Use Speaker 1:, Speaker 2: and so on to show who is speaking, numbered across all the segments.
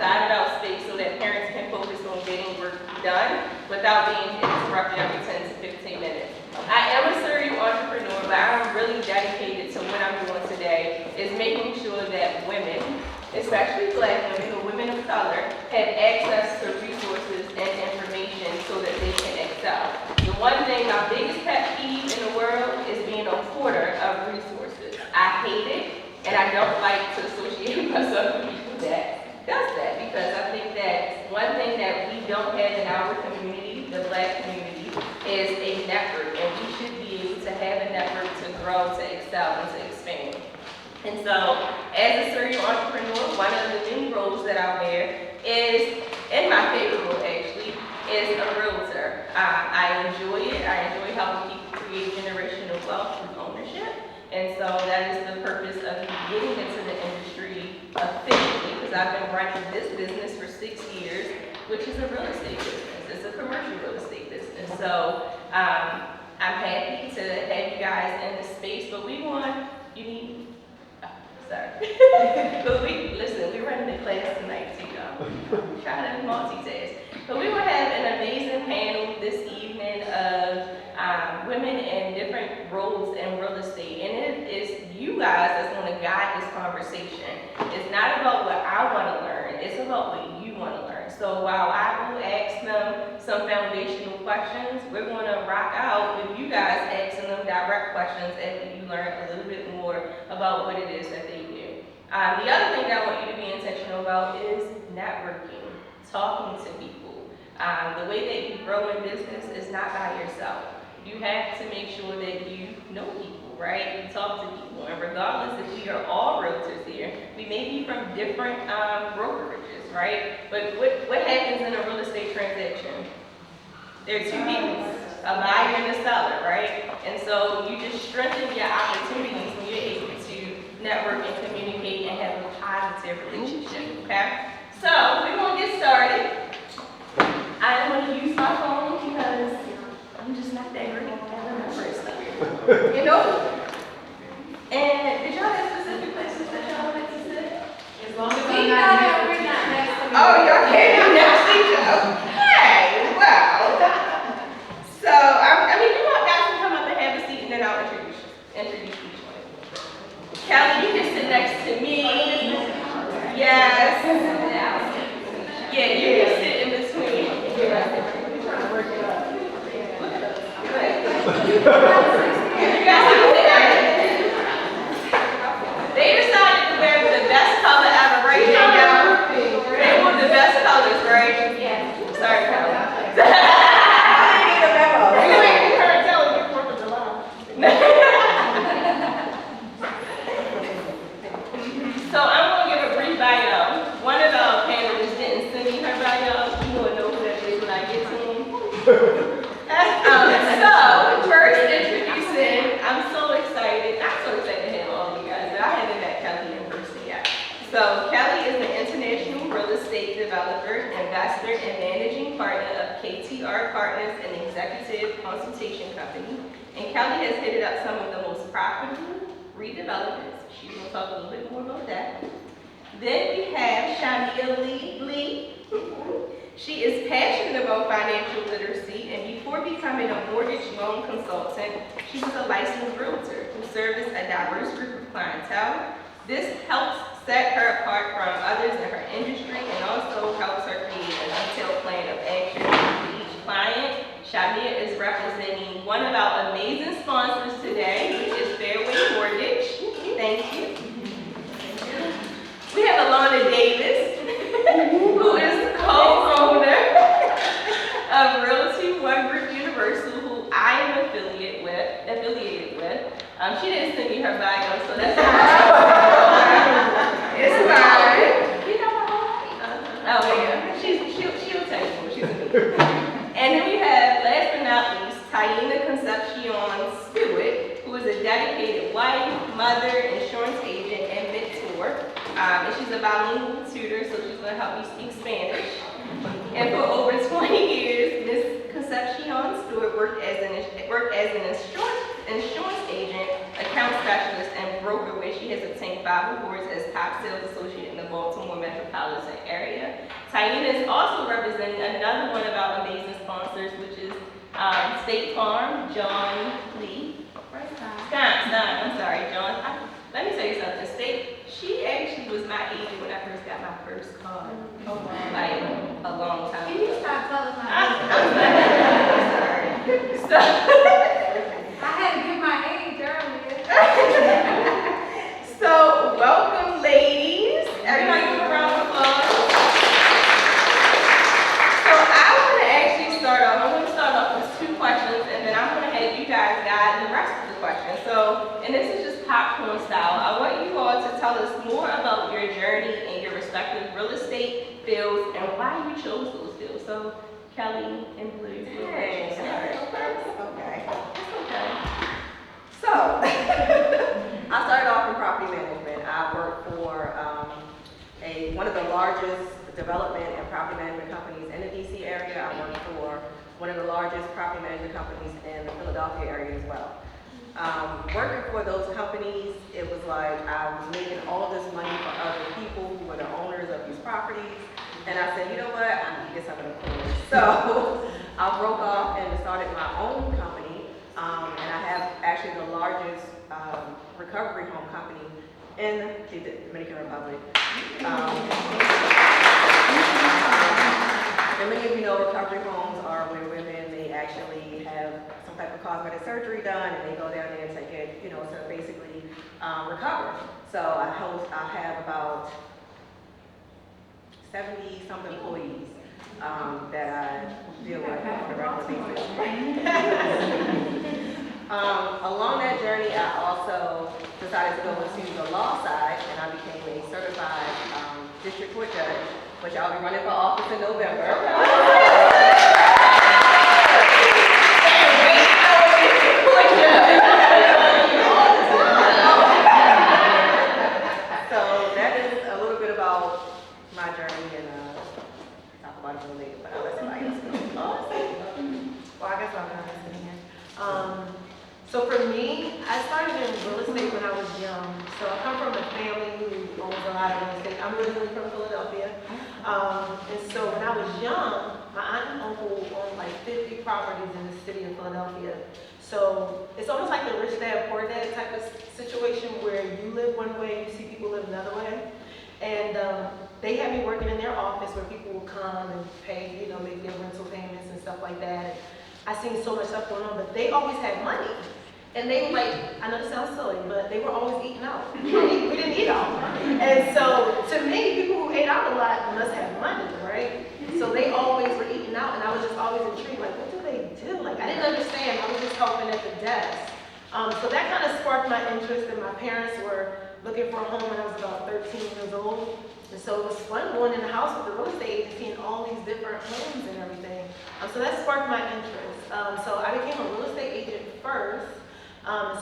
Speaker 1: designed out space so that parents can focus on getting work done without being interrupted every 10 to 15 minutes. I am a serial entrepreneur, but I'm really dedicated to what I'm doing today is making sure that women, especially Black women or women of color, have access to resources and information so that they can excel. The one thing, my biggest pet peeve in the world is being a hoarder of resources. I hate it, and I don't like to associate myself with people that does that, because I think that one thing that we don't have in our community, the Black community, is a network, and we should be able to have a network to grow, to excel, and to expand. And so, as a serial entrepreneur, one of the many roles that I wear is, and my favorite role actually, is a realtor. I enjoy it. I enjoy helping people create generational wealth through ownership. And so that is the purpose of me getting into the industry officially, because I've been running this business for 6 years, which is a real estate business. It's a commercial real estate business. So I'm happy to have you guys in the space, but we want, you need, sorry. But we're running the class tonight too, y'all. Trying to multitask. But we will have an amazing panel this evening of women in different roles in real estate. And it is you guys that's going to guide this conversation. It's not about what I want to learn, it's about what you want to learn. So while I will ask them some foundational questions, we're going to rock out with you guys asking them direct questions after you learn a little bit more about what it is that they do. The other thing that I want you to be intentional about is networking, talking to people. The way that you grow in business is not by yourself. You have to make sure that you know people, right? You talk to people, and regardless if we are all realtors here, we may be from different brokerages, right? But what happens in a real estate transaction? There are two people, a buyer and a seller, right? And so you just strengthen your opportunities when you're able to network and communicate and have a positive relationship, okay? So we're gonna get started. I'm going to use my phone because I'm just not that great at remembering stuff. You know? And did y'all have specific places that y'all like to sit?
Speaker 2: As long as we're not next to me.
Speaker 1: Oh, y'all can't be next to each other. Hey, wow. So, I mean, you guys can come up and have a seat, and then I'll introduce each one. Kelly, you can sit next to me. Yes. Yeah, you can sit in between. We're trying to work it out. They decided to wear the best color ever, right now. They wore the best colors, right? Yeah. Sorry, Kelly. I didn't need a memo. You ain't heard Kelly get 4th of July. So I'm going to give a brief bio. One of the panelists didn't send me her bio. You will know who that is when I get to him. So, first introducing, I'm so excited to have all of you guys, but I haven't met Kelly in person yet. So, Kelly is an international real estate developer, investor, and managing partner of KTR Partners, an executive consultation company. And Kelly has headed up some of the most profitable redevelopments. She's going to talk a little bit more about that. Then we have Shania Lee. She is passionate about financial literacy, and before becoming a mortgage loan consultant, she was a licensed realtor who serviced a diverse group of clientele. This helps set her apart from others in her industry and also helps her create a detailed plan of action for each client. Shania is representing one of our amazing sponsors today, which is Fairway Mortgage. Thank you. We have Alana Davis, who is co-owner of Realty One Group Universal, who I am affiliated with. She didn't send me her bio, so that's fine. It's fine. You know her? Oh yeah, she'll tell you what she's doing. And then we have, last but not least, Taina Concepcion Stewart, who is a dedicated wife, mother, insurance agent, and mentor. And she's a bilingual tutor, so she's going to help me speak Spanish. And for over 20 years, Ms. Concepcion Stewart worked as an insurance agent, account specialist, and broker, where she has obtained 5 Bible Boards as top sales associate in the Baltimore metropolitan area. Taina is also representing another one of our amazing sponsors, which is State Farm, John Lee. Stein, I'm sorry, John. Let me tell you something. She actually was my agent when I first got my first car.
Speaker 2: Oh, wow.
Speaker 1: Like a long time
Speaker 2: Can you
Speaker 1: ago.
Speaker 2: stop telling my
Speaker 1: I'm sorry. So,
Speaker 2: I had to give my age earlier.
Speaker 1: so welcome, ladies. Everybody give a round of applause. So I want to actually start off. I'm going to start off with 2 questions, and then I'm going to have you guys guide the rest of the questions. So, and this is just popcorn style. I want you all to tell us more about your journey in your respective real estate fields and why you chose those fields. So, Kelly and Blue.
Speaker 3: Hey,
Speaker 1: Sorry.
Speaker 3: okay.
Speaker 1: Okay.
Speaker 3: So, I started off in property management. I worked for one of the largest development and property management companies in the DC area. I worked for one of the largest property management companies in the Philadelphia area as well. Working for those companies, it was like I was making all this money for other people who were the owners of these properties. And I said, you know what, I need to get something to pull. So I broke off and started my own company. And I have actually the largest recovery home company in the Dominican Republic. And many of you know recovery homes are where women, they actually have some type of cosmetic surgery done and they go down there to get, to basically recover. So I have about 70-something employees that I deal with on a regular basis. Along that journey, I also decided to go into the law side, and I became a certified district court judge, which I'll be running for office in November. So that is a little bit about my journey, and talk about it a little later, but I'll let somebody else go.
Speaker 4: Well, I guess I'll kind of in here. So for me, I started in real estate when I was young. So I come from a family who owns a lot of real estate. I'm originally from Philadelphia. And so when I was young, my aunt and uncle owned like 50 properties in the city of Philadelphia. So it's almost like the rich dad, poor dad type of situation where you live one way, you see people live another way. And they had me working in their office where people would come and pay, make their rental payments and stuff like that. I seen so much stuff going on, but they always had money. And they were like, I know this sounds silly, but they were always eating out. We didn't eat out. And so to me, people who ate out a lot must have money, right? So they always were eating out, and I was just always intrigued, like, what do they do? Like, I didn't understand. I was just helping at the desk. So that kind of sparked my interest, and my parents were looking for a home when I was about 13 years old. And so it was fun going in the house with the real estate agency and all these different homes and everything. So that sparked my interest. So I became a real estate agent first.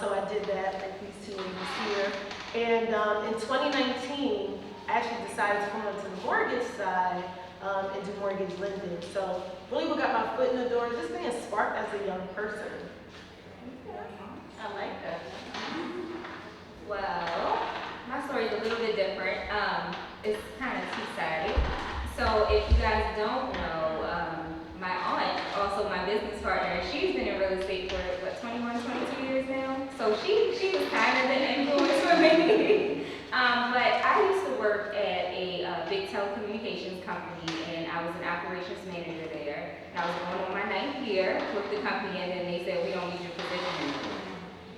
Speaker 4: So I did that, like these 2 ladies here. And in 2019, I actually decided to come onto the mortgage side and do mortgage lending. So really what got my foot in the door, just being sparked as a young person.
Speaker 1: I like that.
Speaker 5: Well, my story is a little bit different. It's kind of two-sided. So if you guys don't know, my aunt, also my business partner, she's been in real estate for, 21, 22 years now? So she was kind of an influence for me. But I used to work at a big telecommunications company, and I was an operations manager there. And I was going on my 9th year with the company, and then they said, we don't need your position anymore.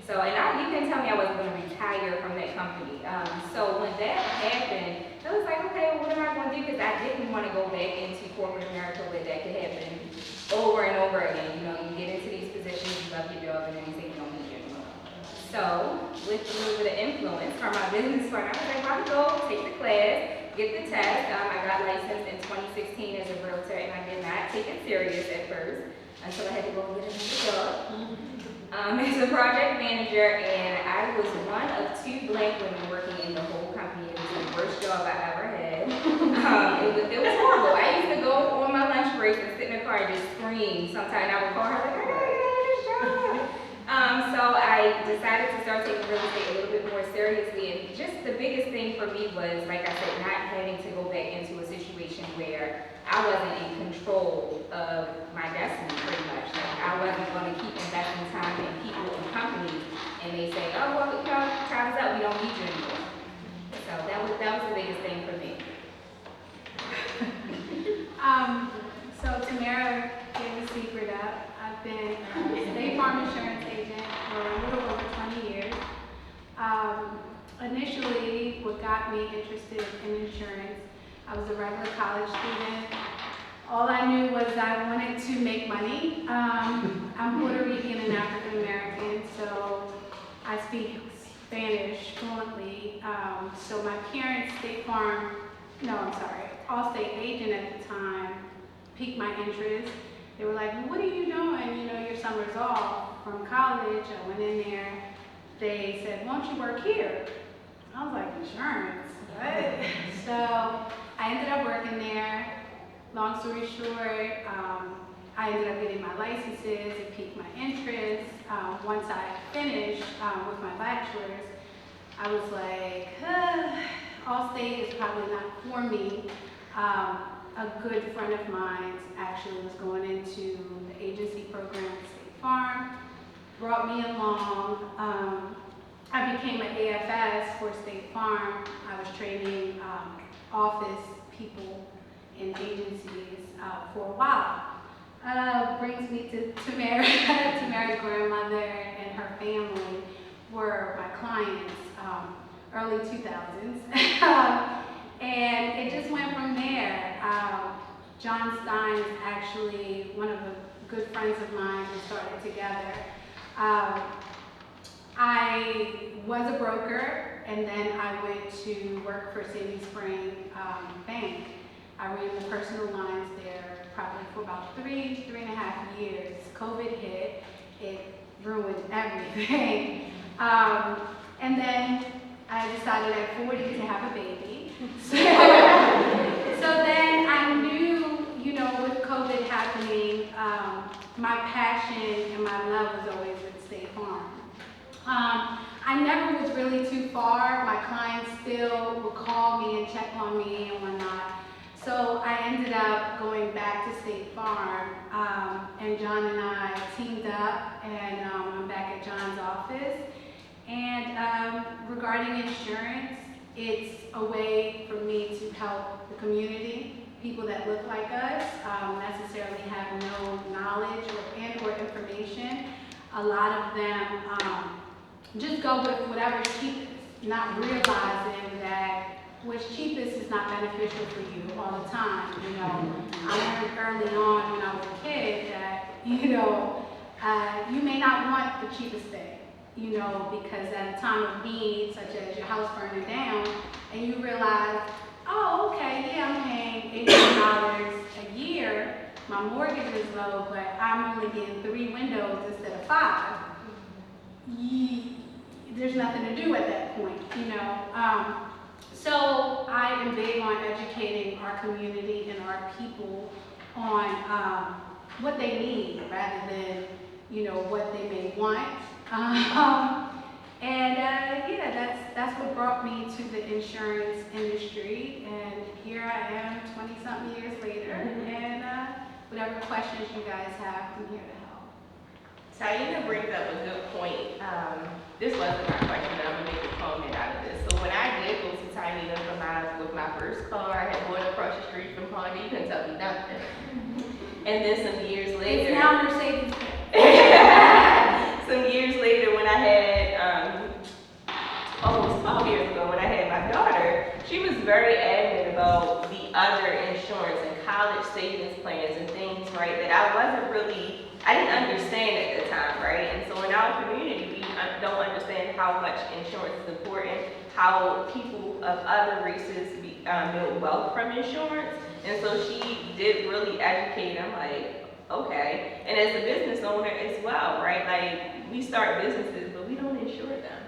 Speaker 5: So, and you can tell me I wasn't going to retire from that company. So when that happened, I was like, okay, well, what am I going to do? Because I didn't want to go back into corporate America where that could happen over and over again. You get into these positions, you love your job, and then you say you don't need it anymore. So with a little bit of influence from my business partner, I was like, why don't go take the class, get the test. I got licensed in 2016 as a realtor, and I did not take it serious at first until I had to go get another job. As a project manager, and I was one of 2 Black women working in the whole company. It was the worst job I ever had. It was horrible. I used to go on my lunch breaks and sit in the car and just scream. Sometimes I would call her like, I gotta get out of this job. So I decided to start taking real estate a little bit more seriously, and just the biggest thing for me was, like I said, not having to go back into a situation where I wasn't in control of my destiny, pretty much. Like, I wasn't going to keep investing time in people and companies, and they say, oh, well, you know, time's up, we don't need you anymore. So that was the biggest thing for me.
Speaker 2: So Tamara gave the secret up. I've been a State Farm insurance agent for a little over 20 years. Initially, what got me interested in insurance, I was a regular college student. All I knew was I wanted to make money. I'm Puerto Rican and African American, so I speak Spanish fluently. So my parents, Allstate agent at the time, piqued my interest. They were like, well, what are you doing? You know, your summer's off from college. I went in there. They said, why don't you work here? I was like, insurance, what? So I ended up working there. Long story short, I ended up getting my licenses. It piqued my interest. Once I finished with my bachelor's, I was like, Allstate is probably not for me. A good friend of mine actually was going into the agency program at State Farm, brought me along. I became an AFS for State Farm. I was training office people in agencies for a while. Brings me to Tamara. Tamara's grandmother and her family were my clients, early 2000s. And it just went from there. John Stein is actually one of the good friends of mine who started together. I was a broker, and then I went to work for Sandy Spring Bank. I ran the personal lines there probably for about 3.5 years. COVID hit, it ruined everything. And then I decided at 40 to have a baby. So then I knew, you know, with COVID happening, my passion and my love was always with State Farm. I never was really too far. My clients still would call me and check on me and whatnot. So I ended up going back to State Farm, and John and I teamed up, and I'm back at John's office. And regarding insurance, it's a way for me to help the community, people that look like us, necessarily have no knowledge or information. A lot of them just go with whatever's cheapest, not realizing that what's cheapest is not beneficial for you all the time. You know, I learned early on when I was a kid that, you know, you may not want the cheapest thing, you know, because at a time of need, such as your house burning down, and you realize, oh, okay, yeah, I'm paying $80 a year, my mortgage is low, but I'm only getting 3 windows instead of 5. There's nothing to do at that point, you know. So I am big on educating our community and our people on what they need rather than, you know, what they may want. Yeah, that's what brought me to the insurance industry, and here I am 20-something years later, and whatever questions you guys have, I'm here to help.
Speaker 1: Taina brings up a good point. This wasn't my question, but I'm gonna make a comment out of this. So when I did go to Taina with my first car, I had bought across the street from Honda. You couldn't tell me nothing. And then some years later,
Speaker 2: It's now Mercedes.
Speaker 1: some years later, when I had almost 12 years ago, when I had my daughter, she was very adamant about the other insurance and college savings plans and things, right? That I didn't understand at the time, right? And so in our community, we don't understand how much insurance is important, how people of other races build wealth from insurance. And so she did really educate. I'm like, okay. And as a business owner as well, right? Like, we start businesses, but we don't insure them.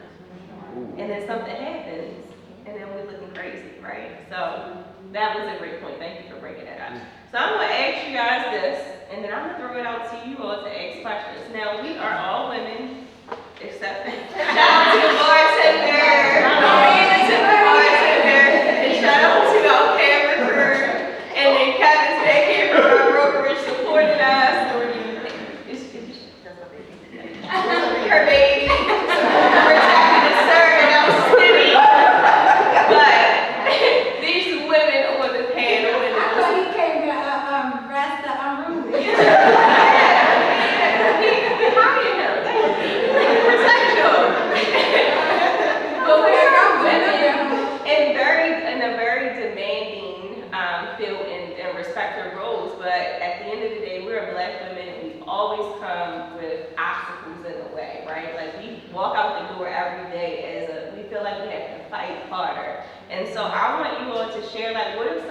Speaker 1: And then something happens, and then we're looking crazy, right? So that was a great point. Thank you for bringing that up. So I'm going to ask you guys this, and then I'm going to throw it out to you all to ask questions. Now, we are all women except shout out to the bartender, to the bartender, and shout out to our camera crew, and then Kevin's back here from our brokerage supporting us. Her baby, protecting the servant, that was skinny. But these women on the panel,
Speaker 2: I thought he came to rest the unruly.
Speaker 1: hiding him, protect him. But we are women in a very demanding field and respective roles. But at the end of the day, we're Black women, and we always come with obstacles in the way, right? Like we walk out the door every day we feel like we have to fight harder. And so I want you all to share, like, what is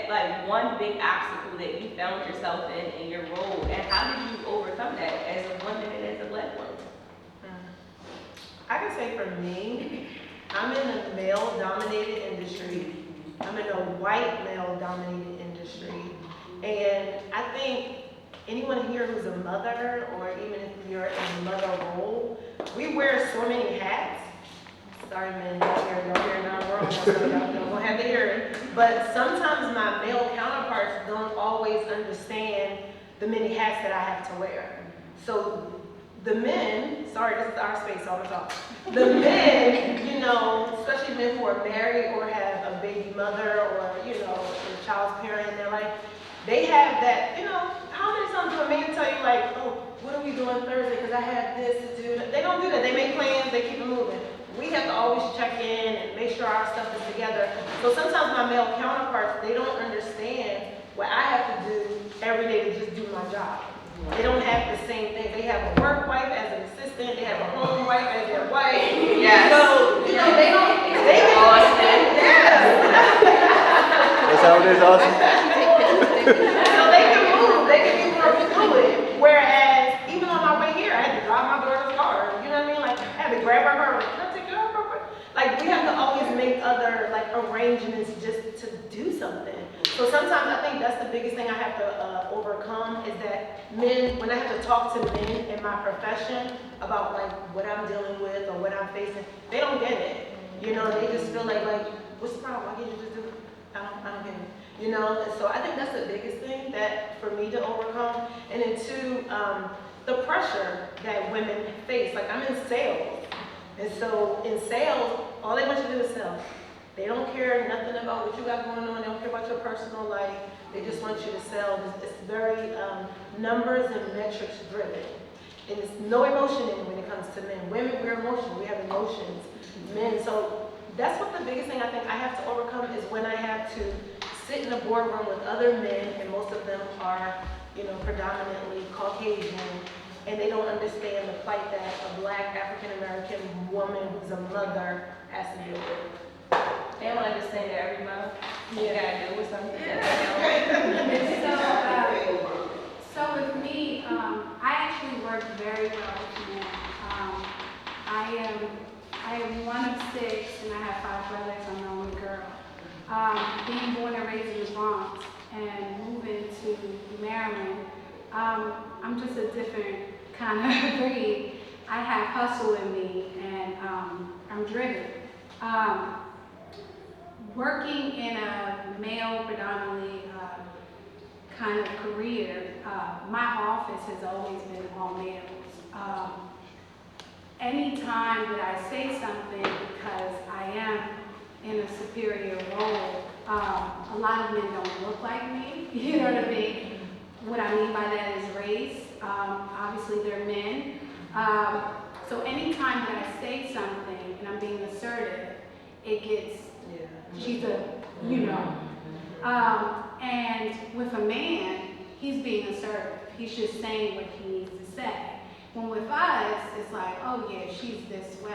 Speaker 1: like one big obstacle that you found yourself in your role, and how did you overcome that as a woman and as a Black woman?
Speaker 4: I can say for me, I'm in a male-dominated industry. I'm in a white male-dominated industry. And I think anyone here who's a mother, or even if you're in a mother role, we wear so many hats. Sorry, men, y'all hear not wrong, so y'all don't have to hear it. But sometimes my male counterparts don't always understand the many hats that I have to wear. So the men, sorry, this is our space, so I'm gonna talk. The men, you know, especially men who are married or have a baby mother or, you know, a child's parent in their life, they have that, you know, how many times do a man tell you like, oh, what are we doing Thursday? Because I have this to do. They don't do that. They make plans, they keep it moving. We have to always check in and make sure our stuff is together. So sometimes my male counterparts, they don't understand what I have to do every day to just do my job. They don't have the same thing. They have a work wife as an assistant. They have a home wife as their wife.
Speaker 1: Yes.
Speaker 4: So, you know, they can,
Speaker 1: Austin.
Speaker 4: yeah.
Speaker 6: That's how it is, Austin.
Speaker 4: So they can move, they can be more fluid. Whereas, even on my way here, I had to drive my daughter's car. You know what I mean? Like, I had to grab her car, like, can I take your car? Like, we have to always make other, like, arrangements just to do something. So sometimes I think that's the biggest thing I have to overcome is that men, when I have to talk to men in my profession about, like, what I'm dealing with or what I'm facing, they don't get it. You know, they just feel like, what's the problem? Why can't you just do it? I don't get it. You know, and so I think that's the biggest thing that for me to overcome. And then two, the pressure that women face. Like I'm in sales. And so in sales, all they want you to do is sell. They don't care nothing about what you got going on. They don't care about your personal life. They just want you to sell. It's very numbers and metrics driven. And there's no emotion in it when it comes to men. Women, we're emotional. We have emotions. Men, so that's what the biggest thing I think I have to overcome is when I have to sit in a boardroom with other men, and most of them are, you know, predominantly Caucasian, and they don't understand the plight that a Black African-American woman who's a mother has to deal with.
Speaker 1: They don't understand that every month you gotta do with something that
Speaker 2: So with me, I actually work very well with men. I am one of 6, and I have 5 brothers. I'm the only girl. Being born and raised in the Bronx and moving to Maryland, I'm just a different kind of breed. I have hustle in me, and I'm driven. Working in a male predominantly kind of career, my office has always been all males. Anytime that I say something, because I am in a superior role, a lot of men don't look like me, you know what I mean? What I mean by that is race. Obviously they're men. So anytime that I say something and I'm being assertive, it gets, she's a, you know. And with a man, he's being assertive. He's just saying what he needs to say. When with us, it's like, oh yeah, she's this way.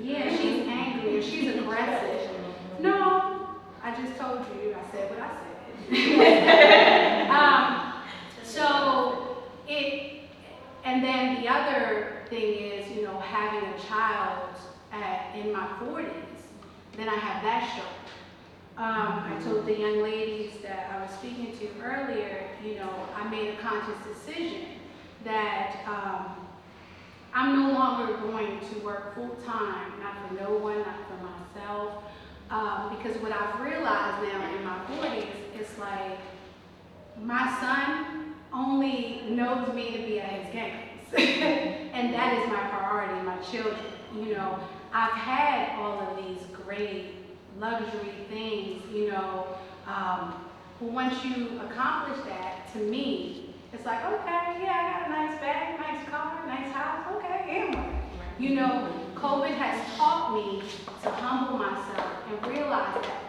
Speaker 2: Yeah, she's angry or she's aggressive. No, I just told you, I said what I said. And then the other thing is, you know, having a child in my 40s, then I have that struggle. I told the young ladies that I was speaking to earlier, you know, I made a conscious decision that I'm no longer going to work full-time, not for no one, not for myself. Because what I've realized now in my 40s, it's like, my son only knows me to be at his games. And that is my priority, my children. You know, I've had all of these great luxury things, you know, but once you accomplish that, to me, it's like, okay, yeah, I got a nice bag, nice car, nice house, okay, and what? You know, COVID has taught me to humble myself and realize that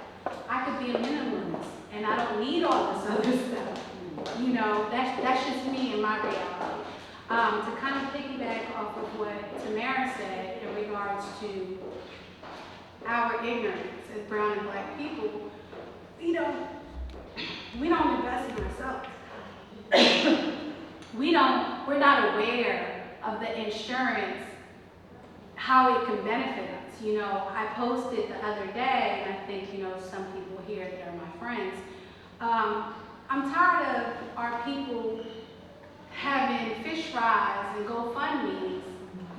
Speaker 2: I could be a minimalist and I don't need all this other stuff. You know, that's just me and my reality. To kind of piggyback off of what Tamara said in regards to our ignorance as brown and black people, we don't invest in ourselves. We're not aware of the insurance, how it can benefit us. You know, I posted the other day, and I think, you know, some people here that are my friends, I'm tired of our people having fish fries and GoFundMe's,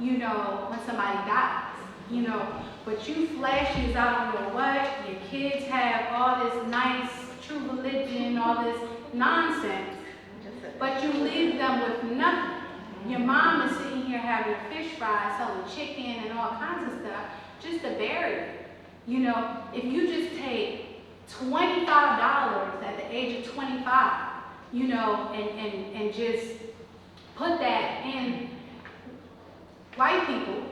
Speaker 2: you know, when somebody dies, you know, but you flashes, I don't know what, your kids have all this nice true religion, all this nonsense, but you leave them with nothing. Your mom is sitting here having a fish fry, selling chicken and all kinds of stuff, just to bury it. You know, if you just take $25 at the age of 25, you know, and just put that in, white people,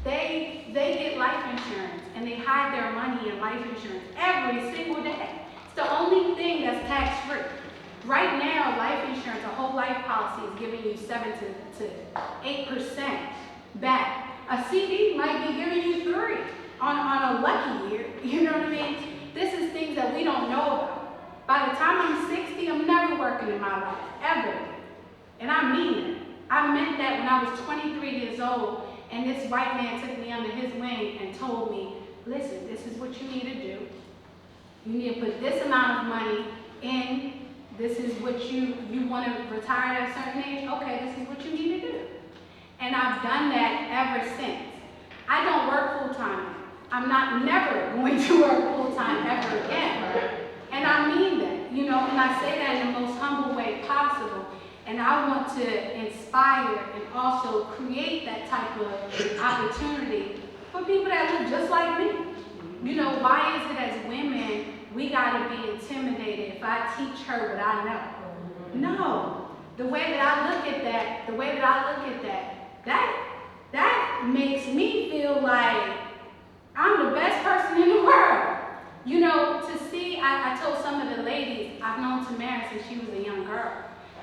Speaker 2: they get life insurance and they hide their money in life insurance every single day. It's the only thing that's tax-free. Right now, life insurance, a whole life policy is giving you 7 to 8% back. A CD might be giving you 3 on a lucky year. You know what I mean? This is things that we don't know about. By the time I'm 60, I'm never working in my life, ever. And I mean it. I meant that when I was 23 years old, and this white man took me under his wing and told me, listen, this is what you need to do. You need to put this amount of money in. This is what you want to retire at a certain age. Okay, this is what you need to do. And I've done that ever since. I don't work full-time. I'm not never going to work full-time ever again. And I mean that, you know, and I say that in the most humble way possible. And I want to inspire and also create that type of opportunity for people that look just like me. You know, why is it as women, we gotta be intimidated if I teach her what I know? No. The way that I look at that, that makes me feel like I'm the best person in the world. You know, to see, I told some of the ladies, I've known Tamara since she was a young girl,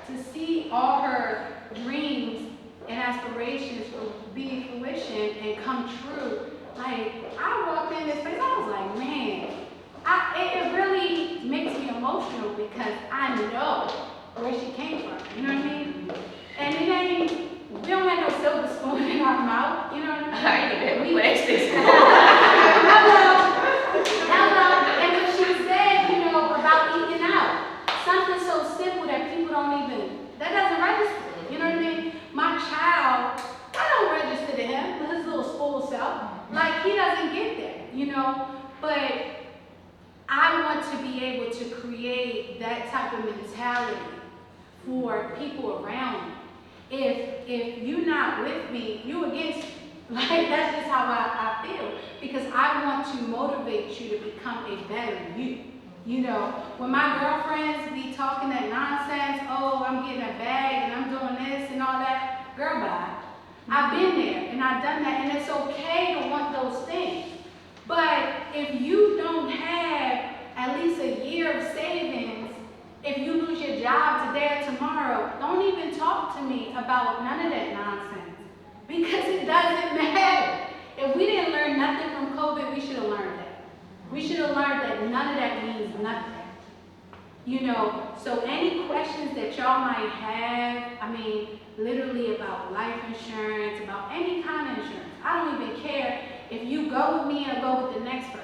Speaker 2: to see all her dreams and aspirations be fruition and come true. Like, I walked in this place, I was like, man, it really makes me emotional because I know where she came from, you know what I mean? And it ain't, we don't have no silver spoon in our mouth, you know what I mean?
Speaker 1: I ain't even plastic.
Speaker 2: Hello. And when she said, you know, about eating out, something so simple that people don't even, that doesn't register, you know what I mean? My child, I don't register to him with his little spoiled self. Like, he doesn't get that, you know? But I want to be able to create that type of mentality for people around me. If you're not with me, you against me. Like, that's just how I feel. Because I want to motivate you to become a better you. You know, when my girlfriends be talking that nonsense, oh, I'm getting a bag and I'm doing this and all that, girl, bye. I've been there and I've done that, and it's okay to want those things. But if you don't have at least a year of savings, if you lose your job today or tomorrow, don't even talk to me about none of that nonsense. Because it doesn't matter. If we didn't learn nothing from COVID, we should have learned that. We should have learned that none of that means nothing. You know, so any questions that y'all might have, I mean, literally about life insurance, about any kind of insurance, I don't even care if you go with me or go with the next person.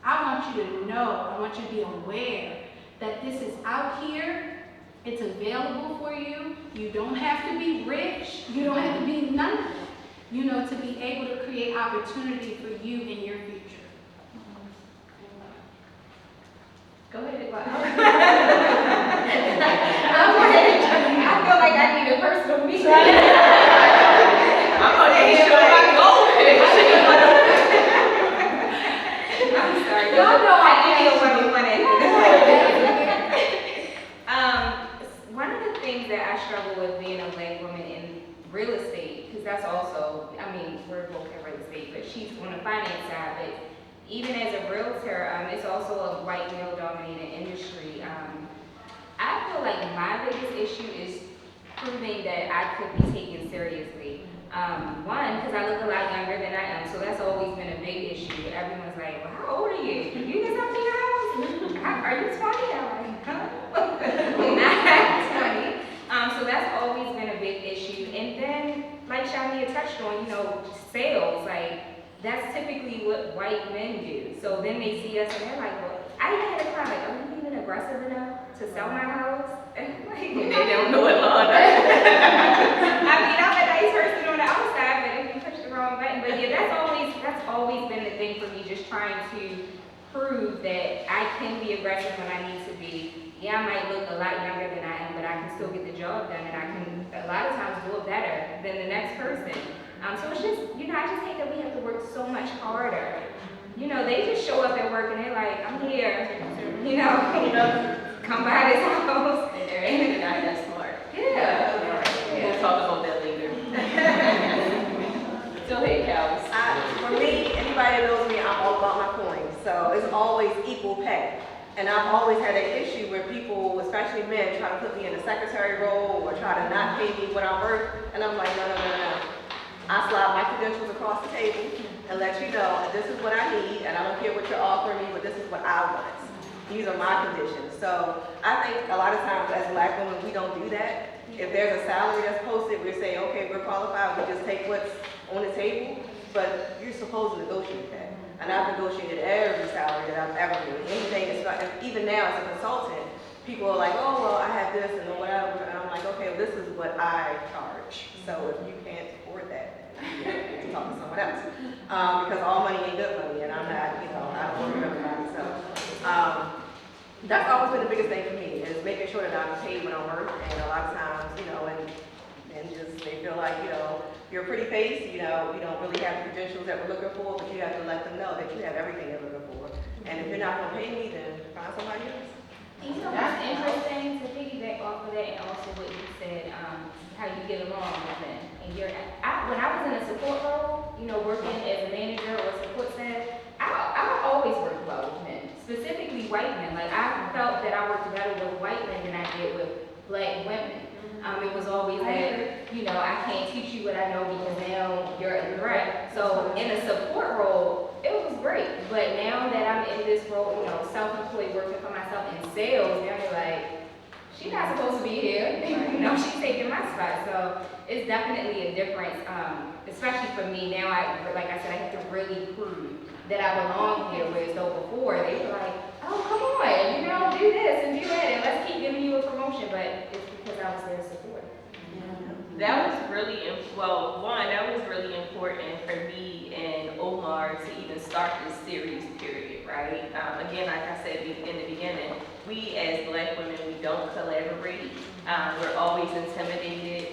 Speaker 2: I want you to know, I want you to be aware that this is out here It's available for you. You don't have to be rich. You don't have to be none of that. You know, to be able to create opportunity for you in your future.
Speaker 5: Go ahead. I feel like I need a personal meeting.
Speaker 1: I'm gonna make sure I go
Speaker 5: I'm sorry.
Speaker 2: Y'all know
Speaker 5: I
Speaker 2: I
Speaker 5: need a
Speaker 2: asked you.
Speaker 5: one-on-one One of the things that I struggle with being a Black woman in real estate, because that's also, I mean, we're both in real estate, but she's on the finance side, but even as a realtor, it's also a white male-dominated industry. I feel like my biggest issue is proving that I could be taken seriously. One, because I look a lot younger than I am, so that's always been a big issue. Everyone's like, well, how old are you? You get something in your house? Are you 20? I'm like, huh? Not 20. So that's always been a big issue. And then, like Shania touched on, sales, like, that's typically what white men do. So then they see us and they're like, well, I even had a client like, are you even aggressive enough to sell my house? And like,
Speaker 1: They don't know it long.
Speaker 5: I mean, I'm a nice person on the outside, but if you push the wrong button, but yeah, that's always been the thing for me, just trying to prove that I can be aggressive when I need to be. Yeah, I might look a lot younger than I am, but I can still get the job done, and I can a lot of times do it better than the next person. So it's just, I just think that we have to work so much harder. They just show up at work and they're like, I'm here, come by this house.
Speaker 1: And they're actually not that smart.
Speaker 5: Yeah.
Speaker 1: We'll talk about that later. Go ahead, Callis.
Speaker 3: For me, anybody that knows me, I'm all about my coins. So it's always equal pay. And I've always had an issue where people, especially men, try to put me in a secretary role or try to not pay me what I'm worth. And I'm like, no. I slide my credentials across the table and let you know this is what I need, and I don't care what you're offering me, but this is what I want. These are my conditions. So I think a lot of times as Black women, we don't do that. If there's a salary that's posted, we're saying, okay, we're qualified, we just take what's on the table, but you're supposed to negotiate that. And I've negotiated every salary that I've ever done. Anything, even now as a consultant, people are like, oh, well, I have this and whatever, and I'm like, okay, well, this is what I charge. So if you can't afford that, you have to talk to someone else. Because all money ain't good money, and I'm not, I don't work with everybody. So that's always been the biggest thing for me, is making sure that I'm paid what I'm worth. And a lot of times, and just they feel like, you're a pretty face, you don't really have the credentials that we're looking for, but you have to let them know that you have everything they're looking for. And if you're not gonna pay me, then find somebody else.
Speaker 5: And what's interesting to piggyback off of that, and also what you said, how you get along with them. And when I was in a support role, working as a manager or support staff, I always worked well with men, specifically white men. Like I felt that I worked better with white men than I did with Black women. It was always that, I can't teach you what I know because now you're a threat. So in a support role, it was great. But now that I'm in this role, self-employed, working for myself in sales, now they're like, she's not supposed to be here. She's taking my spot. So it's definitely a difference, especially for me. Now, like I said, I have to really prove that I belong here, whereas though before, they were like, oh, come on, do this and do that, and let's keep giving you a promotion. But it's because I was there to support.
Speaker 1: That was really, that was really important for me and Omar to even start this series period, right? Again, like I said in the beginning, we as Black women, we don't collaborate. We're always intimidated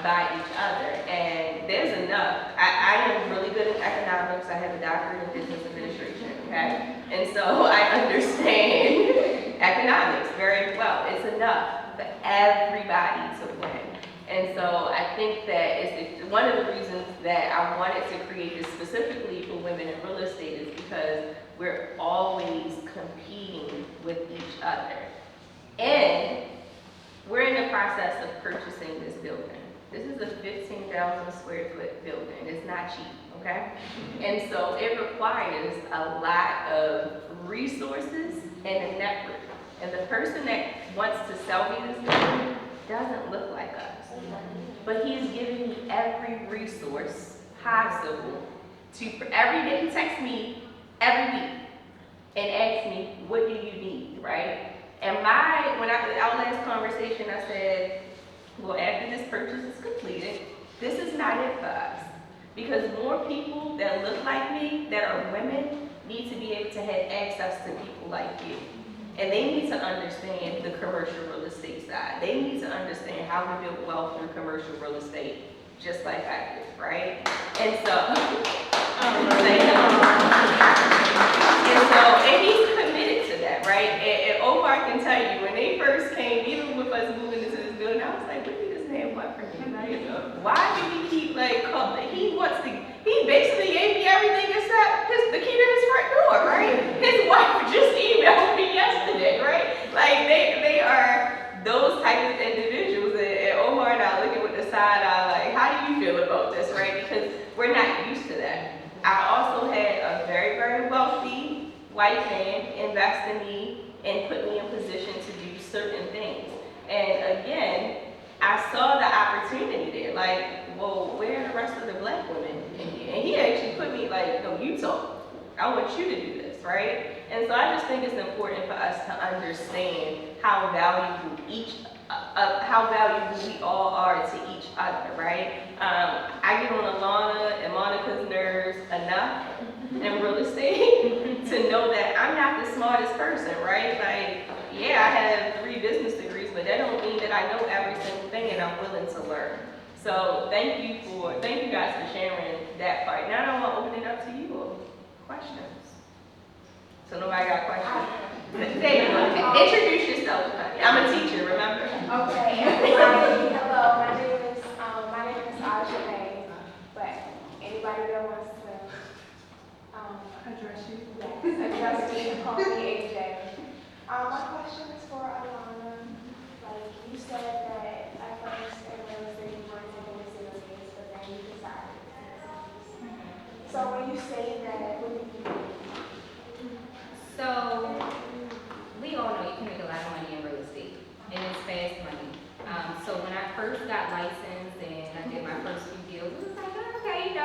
Speaker 1: by each other, and there's enough. I am really good at economics. I have a doctorate in business administration, okay? And so I understand economics very well. It's enough for everybody to win. And so I think that it's one of the reasons that I wanted to create this specifically for women in real estate is because we're always competing with each other. And we're in the process of purchasing this building. This is a 15,000 square foot building. It's not cheap, okay? And so it requires a lot of resources and a network. And the person that wants to sell me this building doesn't look like us. But he is giving me every resource possible every day he texts me every week and asks me, what do you need, right? And when our last conversation, I said, well, after this purchase is completed, this is not it for us. Because more people that look like me, that are women, need to be able to have access to people like you. And they need to understand the commercial real estate side. They need to understand how to build wealth through commercial real estate, just like I did, right? And and he's committed to that, right? And Omar can tell you, when they first came, even with us moving into this building, I was like, what did this man want from me? Like, why do he keep calling? He basically gave me everything except the key to his front door, right? His wife just emailed me yesterday, right? Like, they are those type of individuals, and Omar and I looking with the side eye, like, how do you feel about this, right? Because we're not used to that. I also had a very, very wealthy white man invest in me and put me in position to do certain things. And again, I saw the opportunity there, like, well, where are the rest of the black women in here? And he actually put me like, no, you talk. I want you to do this, right? And so I just think it's important for us to understand how valuable we all are to each other, right? I get on Alana and Monica's nerves enough in real estate to know that I'm not the smartest person, right? Like, yeah, I have 3 business degrees, but that don't mean that I know every single thing and I'm willing to learn. So thank you guys for sharing that part. Now I want to open it up to you all. Questions? So nobody got questions? There you go. Introduce yourself. I'm a teacher, remember?
Speaker 7: Okay, everybody, hello, my name is Aja May, but anybody that wants to,
Speaker 2: Address you.
Speaker 7: address me, call me AJ. My question is for Alana. Like, you said that at first in real estate you weren't taking it serious, but then you decided to. So when you say that, what do you mean?
Speaker 5: So, we all know you can make a lot of money in real estate, and it's fast money. So when I first got licensed and I did my first few deals, it was like, oh, okay,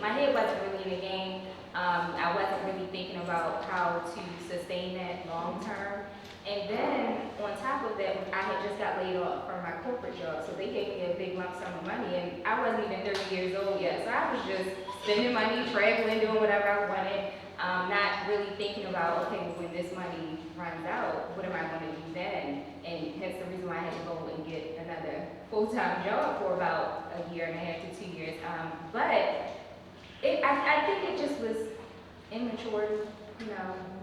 Speaker 5: my head wasn't really in the game. I wasn't really thinking about how to sustain that long term. And then on top of that, I had just got laid off from my corporate job, so they gave me a big lump sum of money, and I wasn't even 30 years old yet. So I was just spending money, traveling, doing whatever I wanted. Not really thinking about, okay, when this money runs out, what am I going to do then? And hence the reason why I had to go and get another full-time job for about 1.5 to 2 years. But I think it just was immature,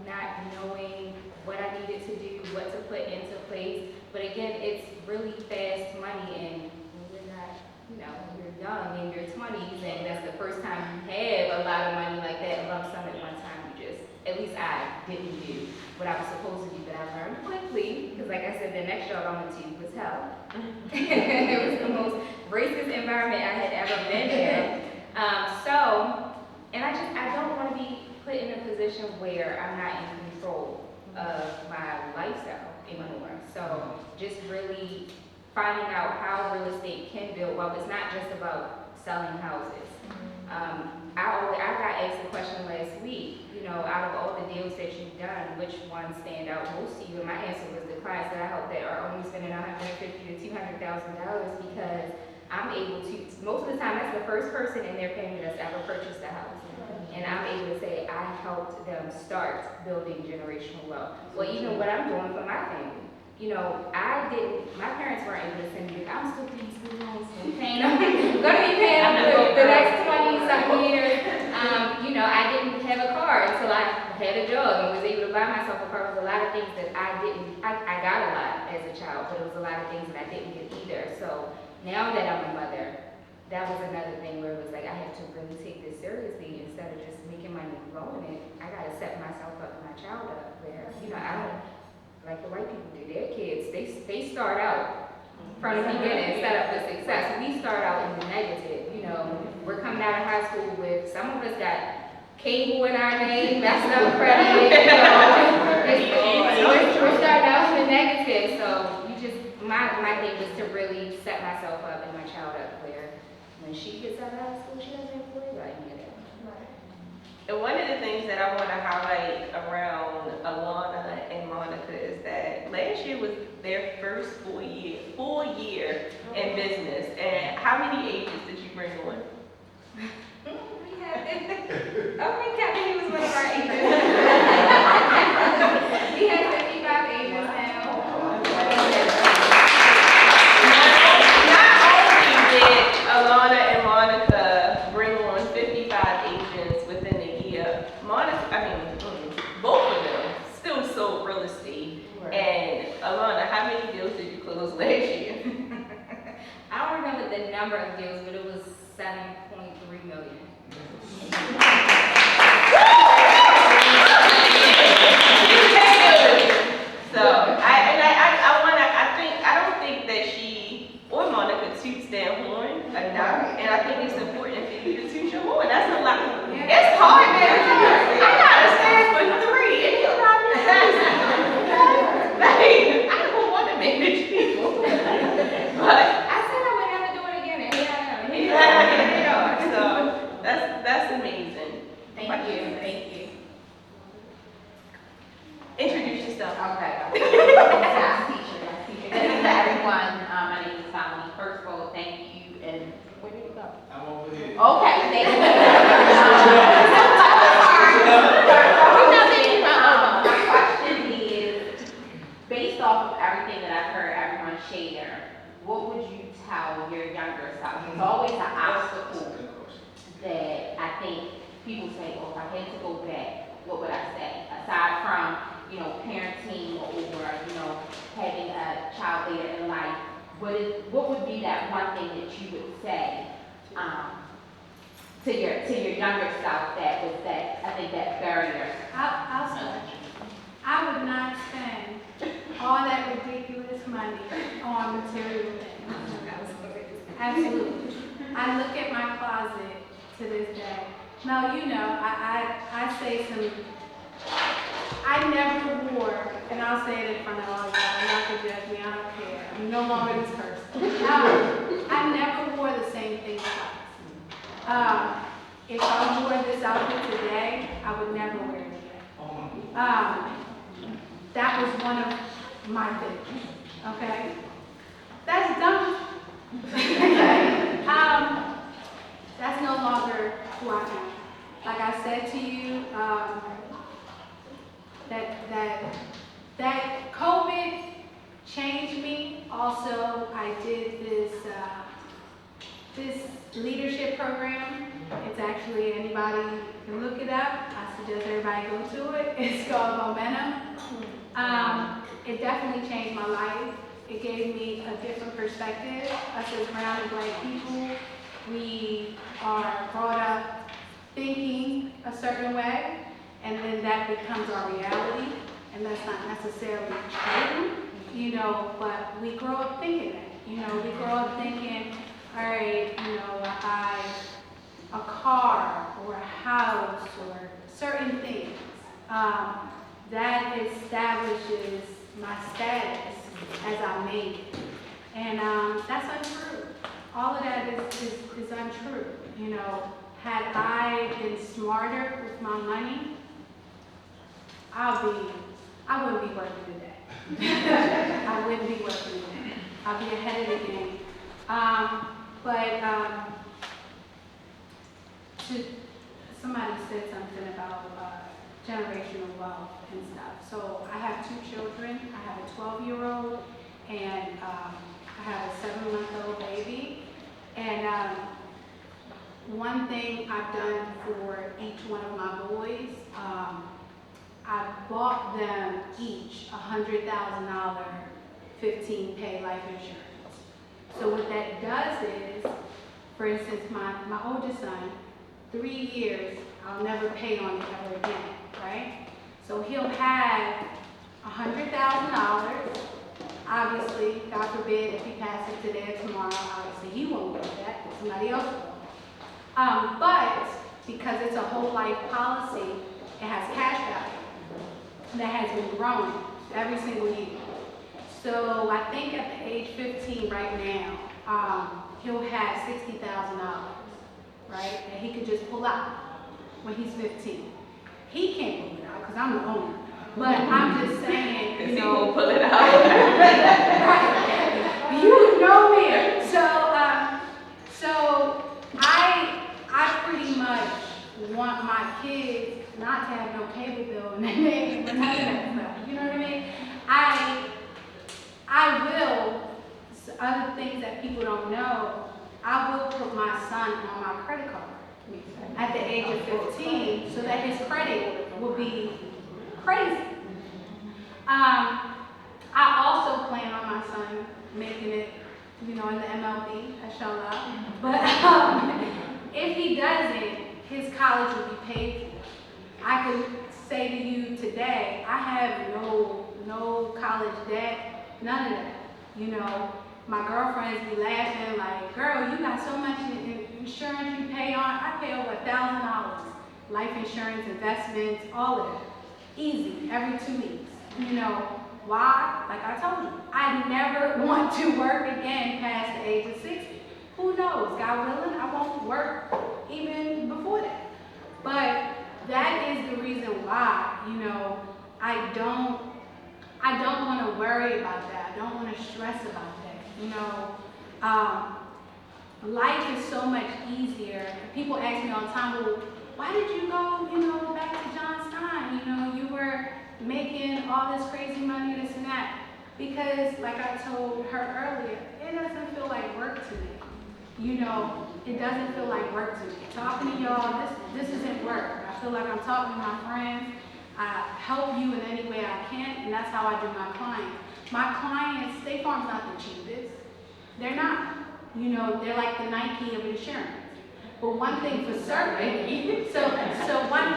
Speaker 5: not knowing what I needed to do, what to put into place. But again, it's really fast money, and when you're not, when you're young in your 20s, and that's the first time you have a lot of money like that, lump sum at one time, at least I didn't do what I was supposed to do, but I learned quickly, because like I said, the next job I went to was hell. It was the most racist environment I had ever been in. And I don't want to be put in a position where I'm not in control of my lifestyle anymore. So just really finding out how real estate can build wealth. It's not just about selling houses. I got asked a question last week, out of all the deals that you've done, which ones stand out most to you? And my answer was the clients that I help that are only spending $150,000 to $200,000, because I'm able to, most of the time, that's the first person in their family that's ever purchased a house. And I'm able to say I helped them start building generational wealth. Well, even what I'm doing for my family. My parents weren't able to send me, I'm still paying school loans and paying them, going to be paying them for the next 20-something years. I didn't have a car until I had a job and was able to buy myself a car. There was a lot of things that I got a lot as a child, but it was a lot of things that I didn't get either. So now that I'm a mother, that was another thing where it was like, I have to really take this seriously instead of just making money and growing it. I got to set myself up and my child up where, I don't, like the white people do, their kids, they start out from the beginning, set up for success. We start out in the negative, we're coming out of high school with, some of us got cable in our name, messed up credit, we're starting out in the negative. So my thing was to really set myself up and my child up where when she gets out of high school, she doesn't have to worry about any of that.
Speaker 1: And one of the things that I want to highlight around Alana and Monica is that last year was their first full year in business. And how many agents did you bring on?
Speaker 5: We had, okay, Captain, he was one of our agents. We had 55 agents now.
Speaker 1: Not only did Alana and Monica bring on 55 agents within the year, both of them still sold real estate. And Alana, how many deals did you close last year?
Speaker 5: I don't remember the number of deals, but it was 7.3 million.
Speaker 1: So, I don't think that she or Monica toots their horn enough, and I think it's important for you to toot your horn. That's a lot. It's hard, man. I gotta stand for 3, and you're not like, I don't want to manage people, but
Speaker 5: I said I would never do it again, and here I am.
Speaker 1: here they are. So that's amazing.
Speaker 8: Thank you.
Speaker 1: Introduce yourself.
Speaker 8: Okay. Class teacher. Thank you to everyone. My name is Solomon. First of all, thank you. And where did you go?
Speaker 9: I'm over here.
Speaker 8: Okay, thank you. My question is, based off of everything that I've heard everyone share, what would you tell your younger self? It's always an obstacle that I think people say, oh, if I had to go back, what would I say? Aside from, parenting or, having a child later in life, what would be that one thing that you would say to your younger self that was that barrier?
Speaker 2: I'll start. I would not spend all that ridiculous money on material things. Absolutely. I look at my closet to this day. Now, I say I never wore, and I'll say it in front of all y'all can judge me, I don't care. I'm no longer this person. I never wore the same thing twice. If I wore this outfit today, I would never wear it again. That was one of my things, okay? That's dumb. Okay? That's no longer who I am. Like I said to you, that COVID changed me. Also, I did this leadership program. It's actually, anybody can look it up. I suggest everybody go to it. It's called Momentum. It definitely changed my life. It gave me a different perspective. Us as brown and black people, we are brought up thinking a certain way, and then that becomes our reality, and that's not necessarily true, but we grow up thinking that. We grow up thinking, all right, I buy a car or a house or certain things. That establishes my status as I made it. And that's untrue. All of that is untrue. Had I been smarter with my money, I wouldn't be working today. I wouldn't be working today. I'll be ahead of the game. Somebody said something about generational wealth and stuff. So I have 2 children. I have a 12-year-old and I have a 7-month-old baby. And one thing I've done for each one of my boys, I bought them each $100,000 15-pay life insurance. So what that does is, for instance, my oldest son, 3 years, I'll never pay on it ever again, right? So he'll have $100,000. Obviously, God forbid, if he passes today or tomorrow, obviously he won't get that, somebody else will. But because it's a whole life policy, it has cash value that has been growing every single year. So I think at the age 15 right now, he'll have $60,000, right? And he could just pull out. when he's 15. He can't pull it out because I'm the owner. But I'm just saying,
Speaker 1: Cause
Speaker 2: you
Speaker 1: he
Speaker 2: know.
Speaker 1: won't pull it out.
Speaker 2: Right. You know me. So I pretty much want my kids not to have no cable bill in their name or none of that stuff. You know what I mean? I will, other things that people don't know, I will put my son on my credit card at the age of 15 so that his credit will be crazy. I also plan on my son making it, you know, in the MLB, inshallah. But if he doesn't, his college will be paid for. I could say to you today, I have no college debt, none of that. You know, my girlfriends be laughing like, girl, you got so much insurance you pay on. I pay over $1,000. Life insurance, investments, all of that. Easy, every 2 weeks. You know, why? Like I told you, I never want to work again past the age of 60. Who knows? God willing, I won't work even before that. But that is the reason why, you know, I don't want to worry about that. I don't want to stress about that. You know, life is so much easier. People ask me all the time, well, why did you go, you know, back to John Stein? You know, you were making all this crazy money, this and that. Because, like I told her earlier, it doesn't feel like work to me. You know, it doesn't feel like work to me. Talking to y'all, this isn't work. I feel like I'm talking to my friends. I help you in any way I can, and that's how I do my clients. My clients, State Farm's not the cheapest. They're not. You know, they're like the Nike of insurance. But one thing for certain, so one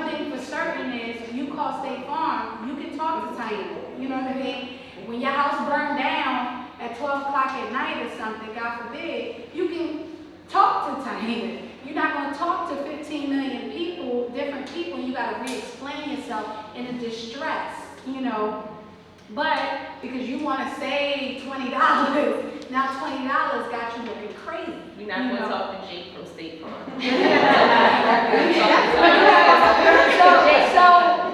Speaker 2: thing for certain is you call State Farm, you can talk to Taina. You know what I mean? When your house burned down at 12 o'clock at night or something, God forbid, you can talk to Taina. You're not going to talk to 15 million people, different people. You got to re-explain yourself in a distress, you know. But because you want to save $20, now $20 got you looking crazy.
Speaker 1: You're not going to talk to Jake from State Farm.
Speaker 2: So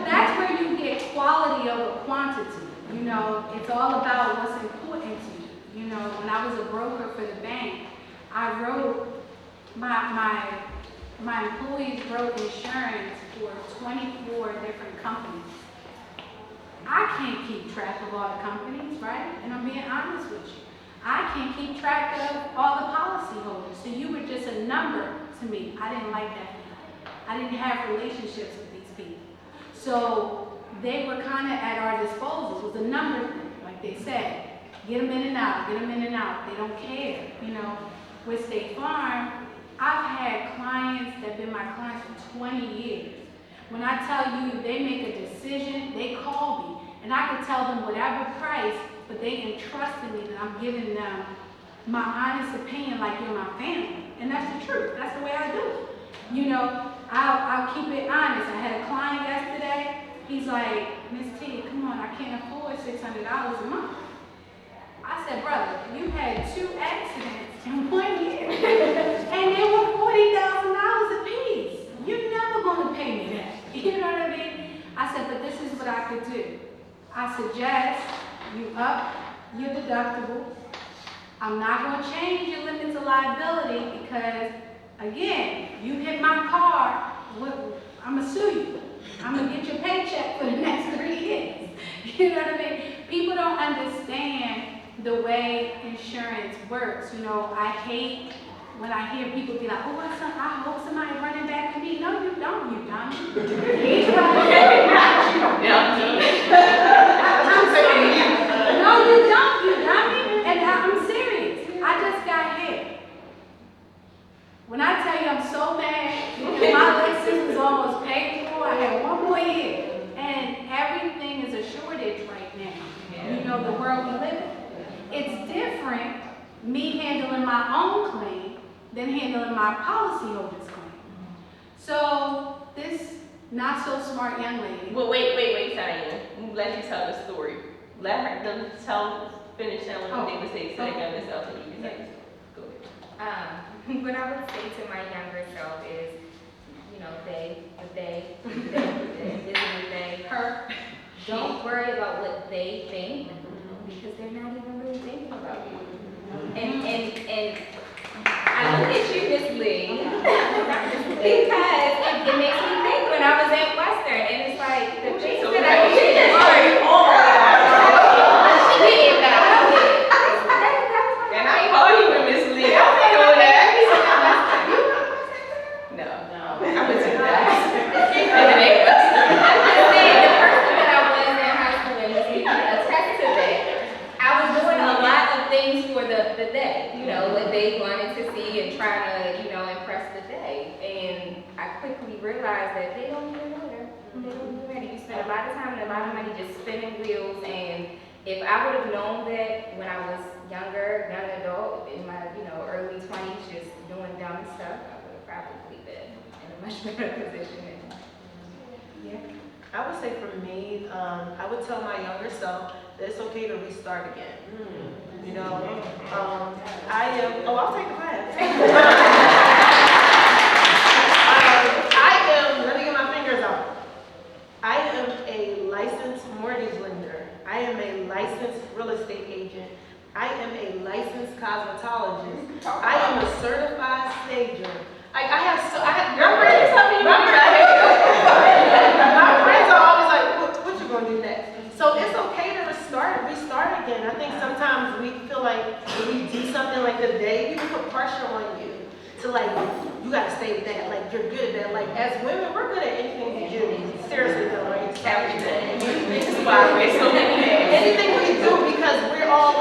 Speaker 2: that's where you get quality over quantity. You know, it's all about what's important to you. You know, when I was a broker for the bank, I wrote my employees wrote insurance for 24 different companies. I can't keep track of all the companies, right? And I'm being honest with you. I can't keep track of all the policyholders. So you were just a number to me. I didn't like that. I didn't have relationships with these people. So they were kind of at our disposal. It was a number thing, like they said. Get them in and out, get them in and out. They don't care, you know. With State Farm, I've had clients that have been my clients for 20 years. When I tell you they make a decision, they call me. And I can tell them whatever price, but they entrusted me that I'm giving them my honest opinion like you're my family. And that's the truth. That's the way I do it. You know, I'll keep it honest. I had a client yesterday. He's like, Miss T, come on, I can't afford $600 a month. I said, brother, you had 2 accidents in 1 year. And they were $40,000 a piece. You're never going to pay me that. You know what I mean? I said, but this is what I could do. I suggest you up your deductible. I'm not going to change your limits of liability because, again, you hit my car, I'm going to sue you. I'm going to get your paycheck for the next 3 years. You know what I mean? People don't understand the way insurance works. You know, I hate when I hear people be like, oh, I hope somebody running back to me. No, you don't, you dummy. He's running back to you. I'm serious. No, you don't, you dummy. And I'm serious. I just got hit. When I tell you I'm so mad, because my Lexus was almost paid for, I had 1 more year. And everything is a shortage right now. You know, the world we live in. It's different, me handling my own claim than handling my policyholder's claim. So this not so smart young lady.
Speaker 1: Well, wait, Taina. Let you tell the story. Let them finish telling what they would say so they can understand what you can say. Go ahead.
Speaker 5: What I would say to my younger self is, you know, they,
Speaker 2: Her.
Speaker 5: don't worry about what they think, because they're not even really thinking about you. And I look at you, Miss Lee, because it makes me think when I was at Western, and it's like, the things that I did. She did, but I did.
Speaker 1: And I call you a Miss Lee. I don't know that. No. I would do that. And it ain't Western.
Speaker 5: I'm just saying, the person that I was in high school and Miss Lee can attest to that. I was doing a lot of things for the day, you know, what they wanted to see and trying to, you know, impress the day. And I quickly realized that they don't even know that. They don't even ready. You spend a lot of time and a lot of money just spinning wheels. And if I would have known that when I was younger, young adult, in my, you know, early 20s, just doing dumb stuff, I would have probably been in a much better position. Yeah.
Speaker 4: I would say for me, I would tell my younger self that it's okay to restart again. You know, I'll take the class. Let me get my fingers out. I am a licensed mortgage lender. I am a licensed real estate agent. I am a licensed cosmetologist. I am a certified stager.
Speaker 1: Your friends tell me you
Speaker 4: My
Speaker 1: do
Speaker 4: my friends are always like, what you gonna do next? So it's okay to restart again. I think sometimes we feel like when we do something like the day, people put pressure on you to like, you gotta stay with that, like you're good at that. Like as women, we're good at anything we do. Seriously though, right?
Speaker 1: everything. This is why we're so many names.
Speaker 4: Anything we do, because we all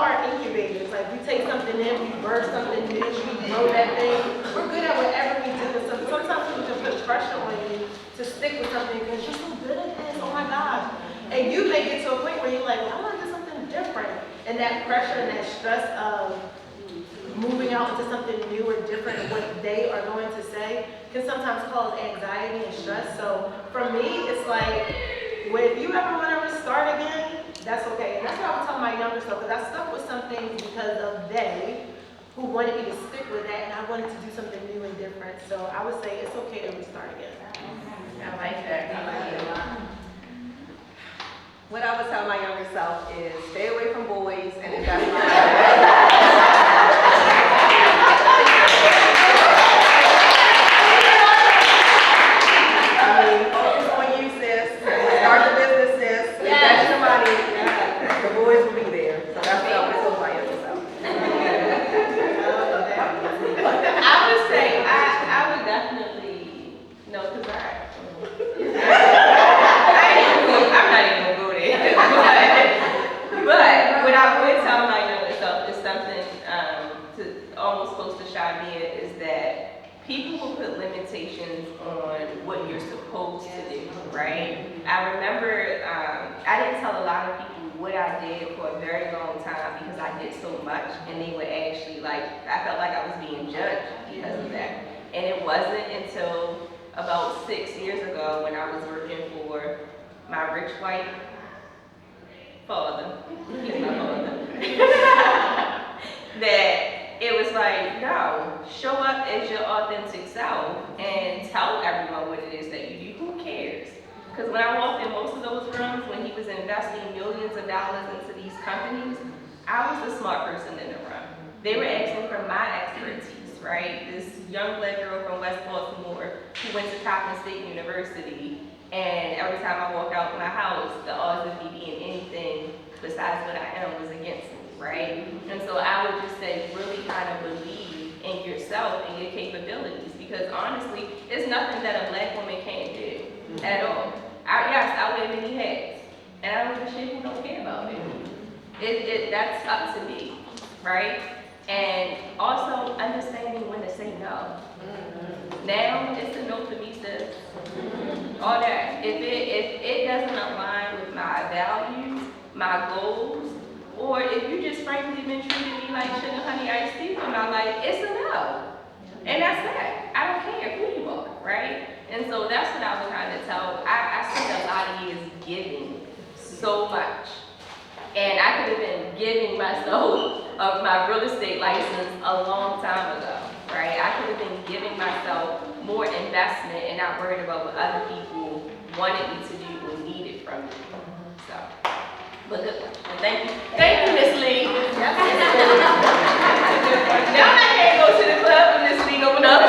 Speaker 4: are incubators. Like we take something in, we birth something new, we grow that thing. We're good at whatever we do. And so sometimes people can put pressure on you to stick with something because you're so good at this. Oh my gosh. And you may get to a point where you're like, well, I want to do something different. And that pressure and that stress of moving out into something new or different and what they are going to say can sometimes cause anxiety and stress. So for me, it's like, well, if you ever want to restart again, that's okay. And that's what I would tell my younger self, because I stuck with some things because of they who wanted me to stick with that, and I wanted to do something new and different. So I would say it's okay to restart again.
Speaker 3: I like that. I like it a lot. What I would tell my younger self is stay away from boys and invest in focus on you, sis. Start the business, sis. Invest your money. The boys will be there. So that's what I would tell my younger self.
Speaker 1: I would say, I would definitely, no, because I'm not even gonna go there. But what I would tell my younger self is something to almost close to Shabia, is that people will put limitations on what you're supposed to do, right? I remember I didn't tell a lot of people what I did for a very long time because I did so much, and they would actually I felt like I was being judged because of that. And it wasn't until about 6 years ago when I was working for my rich white father, he's my father, that it was like, no, show up as your authentic self and tell everyone what it is that you do. Who cares? Because when I walked in most of those rooms, when he was investing millions of dollars into these companies, I was the smart person in the room. They were asking for my expertise, right? This young black girl from West Baltimore who went to Coppin State University, and every time I walk out my house, the odds of me being anything besides what I am was against me, right? And so I would just say, really kind of believe in yourself and your capabilities, because honestly, it's nothing that a black woman can't do at all. Yes, I wear many hats, and I don't give a shit who don't care about it. That's up to me, right? And also understanding when to say no. Now it's a no for me, sis. All that. If it doesn't align with my values, my goals, or if you just frankly been treating me like sugar, honey, iced tea for my life, it's a no. And that's that. I don't care who you are, right? And so that's what I would kind of tell. I spent a lot of years giving so much. And I could have been giving myself my real estate license a long time ago, right? I could have been giving myself more investment and not worried about what other people wanted me to do or needed from me. So, but good question. Thank you. Thank you, Miss Lee. Now I can't go to the club when Miss Lee open up.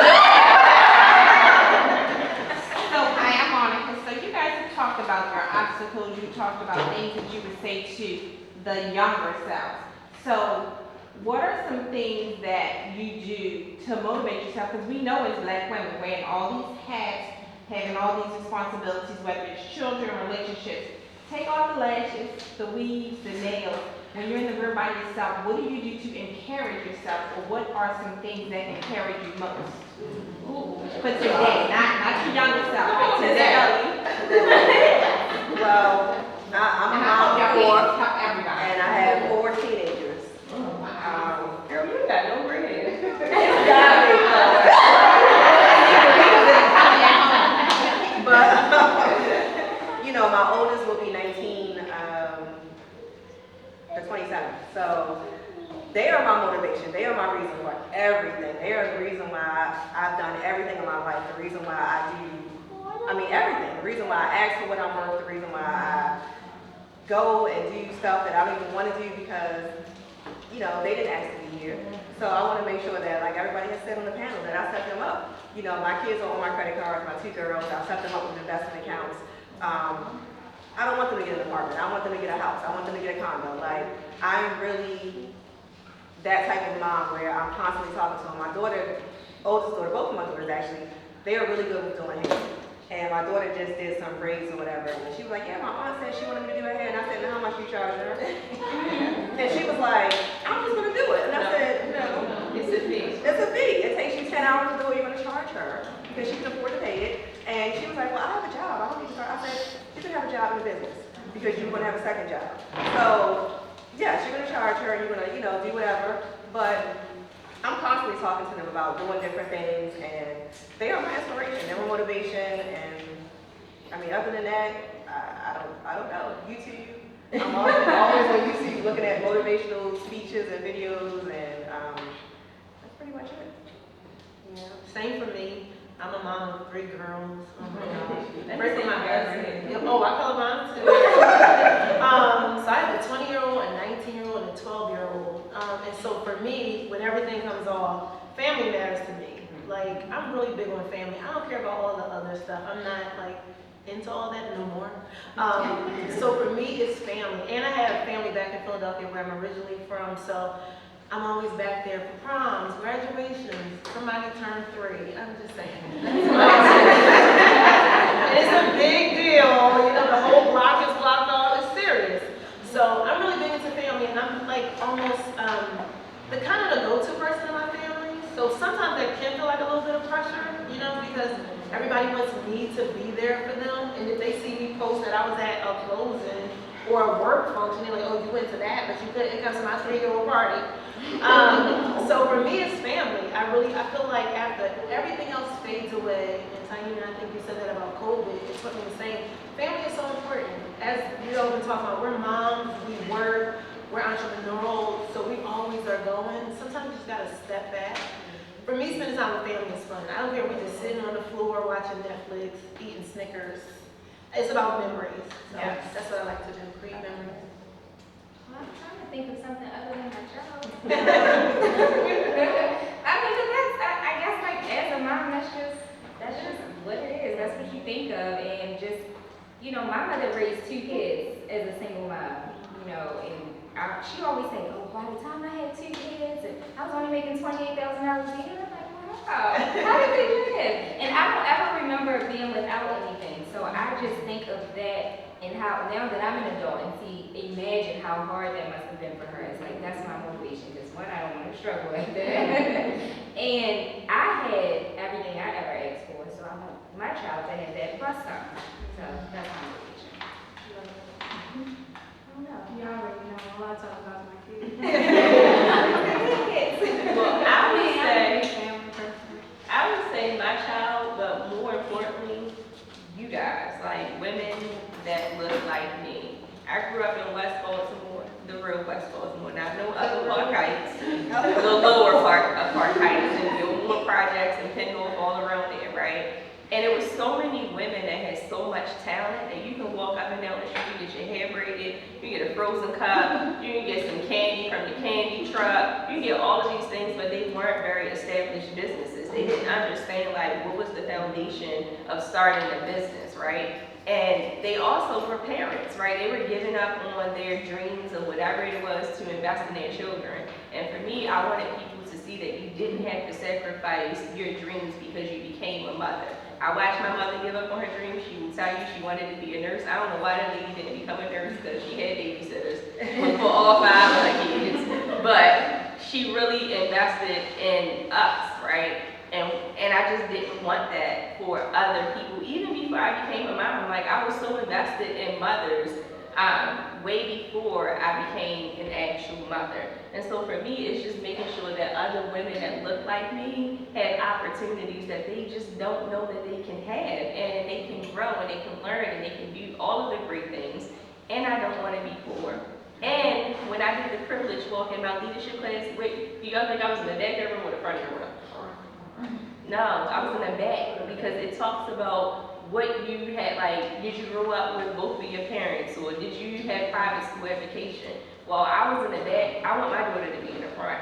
Speaker 8: So I am Monica. So you guys have talked about your obstacles. You talked about things that you would say to the younger self. So what are some things that you do to motivate yourself? Because we know as Black women, wearing all these hats, having all these responsibilities, whether it's children, relationships, take off the lashes, the weaves, the nails. When you're in the room by yourself, what do you do to encourage yourself, or what are some things that encourage you most? For today, not your younger self, but today.
Speaker 3: Well, I'm a
Speaker 8: And I
Speaker 3: mom
Speaker 8: hope
Speaker 3: of
Speaker 8: y'all
Speaker 3: four,
Speaker 8: can help everybody.
Speaker 3: and I have 4 teenagers.
Speaker 1: Girl, you got no gray hair.
Speaker 3: But, you know, my oldest will be 19, the 27th. So they are my motivation. They are my reason for everything. They are the reason why I've done everything in my life. The reason why I do, everything. The reason why I ask for what I'm worth. The reason why I go and do stuff that I don't even want to do because, you know, they didn't ask to be here. So I want to make sure that, like everybody has said on the panel, that I set them up. You know, my kids are on my credit cards, my 2 girls, I've set them up with investment accounts. I don't want them to get an apartment. I want them to get a house. I want them to get a condo. Like, I'm really that type of mom where I'm constantly talking to them. My daughter, oldest daughter, both of my daughters actually, they are really good with doing hair. And my daughter just did some braids or whatever. And she was like, yeah, my aunt said she wanted me to do her hair. And I said, now how much you charge her? And she was like, I'm just going to do it. And I said, no.
Speaker 1: It's a fee.
Speaker 3: It's a fee. It takes you 10 hours to do it. You're going to charge her because she can afford to pay it. And she was like, well, I have a job. I don't need to start. I said, you can have a job in the business because you're going to have a second job. So, yes, you're going to charge her and you're going to, you know, do whatever. But I'm constantly talking to them about doing different things, and they are my inspiration. They're my motivation. And I mean, other than that, I don't know. YouTube. I'm always on YouTube looking at motivational speeches and videos, and that's pretty much it.
Speaker 4: Yeah, same for me. I'm a mom of 3 girls. Oh my gosh.
Speaker 1: That's
Speaker 4: First thing
Speaker 1: my
Speaker 4: my
Speaker 1: husband.
Speaker 4: husband. Oh, I call mine too. So I have a 20-year-old, a 19-year-old, and a 12-year-old. And so for me, when everything comes off, family matters to me. Like, I'm really big on family. I don't care about all the other stuff. I'm not like into all that no more. So for me, it's family. And I have family back in Philadelphia where I'm originally from. So I'm always back there for proms, graduations, somebody turned 3. I'm just saying. It's a big deal. You know, the whole block is blocked off. It's serious. So I'm really big into family, and I'm like almost the kind of the go-to person in my family. So sometimes that can feel like a little bit of pressure, you know, because everybody wants me to be there for them. And if they see me post that I was at a closing or a work function, they're like, oh, you went to that, but you couldn't come to my 3-year-old party. So for me, it's family. I feel like after everything else fades away, and Taina, I think you said that about COVID, it's what you're saying. Family is so important. As you all been talking about, we're moms, we work, we're entrepreneurial, so we always are going. Sometimes you just gotta step back. For me, spending time with family is fun. I don't care if we're just sitting on the floor watching Netflix, eating Snickers. It's about memories. So that's what I like to do, create memories.
Speaker 5: Well, I'm trying to think of something other than my job. I mean, I guess like as a mom, that's just what it is. That's what you think of, and just, you know, my mother raised 2 kids as a single mom, you know, and she always say, oh, by the time I had 2 kids, and I was only making $28,000 a year. I'm like, wow, how did they do that? And I don't ever remember being without anything. So I just think of that and how, now that I'm an adult and imagine how hard that must have been for her. It's like, that's my motivation, because one, I don't want to struggle like that. And I had everything I ever asked for, so I want my child to have that plus some. So that's my motivation. I don't know.
Speaker 2: You already know, all I talk about is my kids.
Speaker 1: Well, I would say my child, but more importantly, you guys, like women that look like me. I grew up in West Baltimore, the real West Baltimore, not no upper Park Heights, the lower part of Park Heights, and Gilmore Projects and Penhoff all around there, right? frozen cup, you can get some candy from the candy truck, you can get all of these things, but they weren't very established businesses. They didn't understand like what was the foundation of starting a business, right? And they also were parents, right? They were giving up on their dreams or whatever it was to invest in their children. And for me, I wanted people to see that you didn't have to sacrifice your dreams because you became a mother. I watched my mother give up on her dreams. She would tell you she wanted to be a nurse. I don't know why that lady didn't become a nurse because she had babysitters for all 5 of her kids. But she really invested in us, right? And I just didn't want that for other people. Even before I became a mom, like I was so invested in mothers way before I became an actual mother. And so for me, it's just making sure that other women that look like me have opportunities that they just don't know that they can have. And they can grow and they can learn and they can do all of the great things. And I don't want to be poor. And when I did the privilege walk in my leadership class, wait, do y'all think I was in the back of the room or the front of the room? No, I was in the back because it talks about what you had, like, did you grow up with both of your parents or did you have private school education? Well, I was in the back, I want my daughter to be in the front.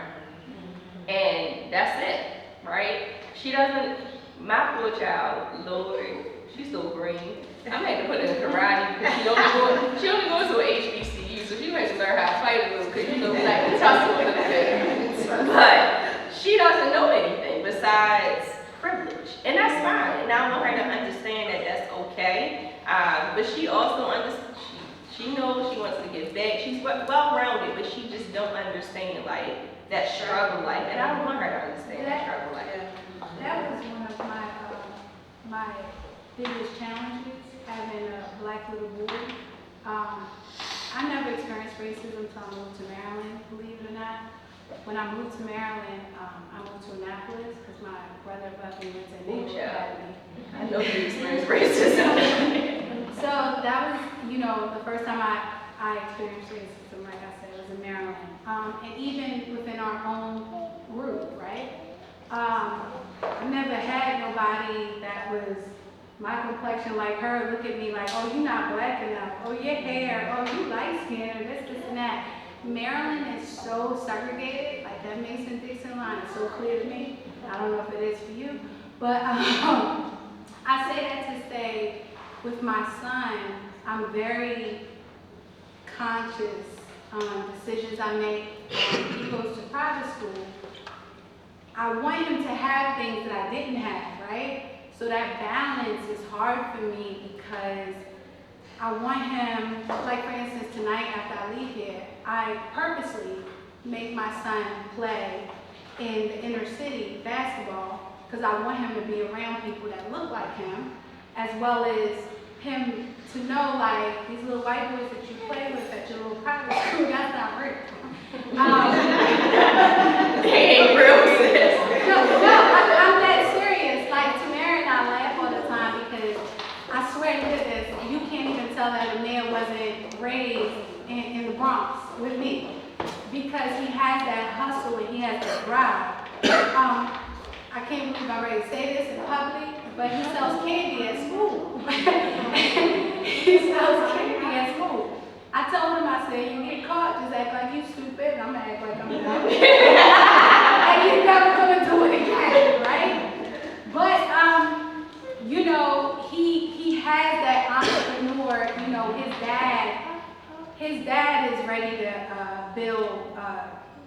Speaker 1: And that's it, right? She doesn't, my poor child, Lord, she's so green. I had to put her in karate because she only goes to an HBCU, so she has to learn how to fight a little because you know, like the tussle a little bit. But she doesn't know anything besides privilege, and that's fine. And I want her to understand that that's okay. But she also understands. She knows she wants to give back. She's well-rounded, but she just don't understand like that struggle life, and I don't want her to understand that struggle life.
Speaker 2: That was one of my biggest challenges, having a black little boy. I never experienced racism until I moved to Maryland, believe it or not. When I moved to Maryland, I moved to Annapolis because my brother Bucky went to Naval Academy.
Speaker 1: I know you experienced racism.
Speaker 2: So that was, you know, the first time I experienced racism, like I said, was in Maryland. And even within our own group, right? I never had nobody that was my complexion like her look at me like, oh, you're not black enough, oh, your hair, oh, you light skinned, or this and that. Maryland is so segregated, like that Mason-Dixon line is so clear to me. I don't know if it is for you, but I say that to say, with my son, I'm very conscious on decisions I make. He goes to private school. I want him to have things that I didn't have, right? So that balance is hard for me because I want him, like for instance, tonight after I leave here, I purposely make my son play in the inner city basketball because I want him to be around people that look like him, as well as him to know like these little white boys that you play with at your little private school, that's not real.
Speaker 1: They ain't real, sis.
Speaker 2: I'm that serious. Like Tamara and I laugh all the time because I swear to goodness, you can't even tell that a man wasn't raised in the Bronx with me because he has that hustle and he has that drive. I can't believe I'm ready to say this in public, but he sells candy at school. He sells candy at school. I told him, I said, you get caught, just act like you stupid, and I'm gonna act like I'm dumb. And you never gonna do it again, right? But, you know, he has that entrepreneur, you know, his dad is ready to build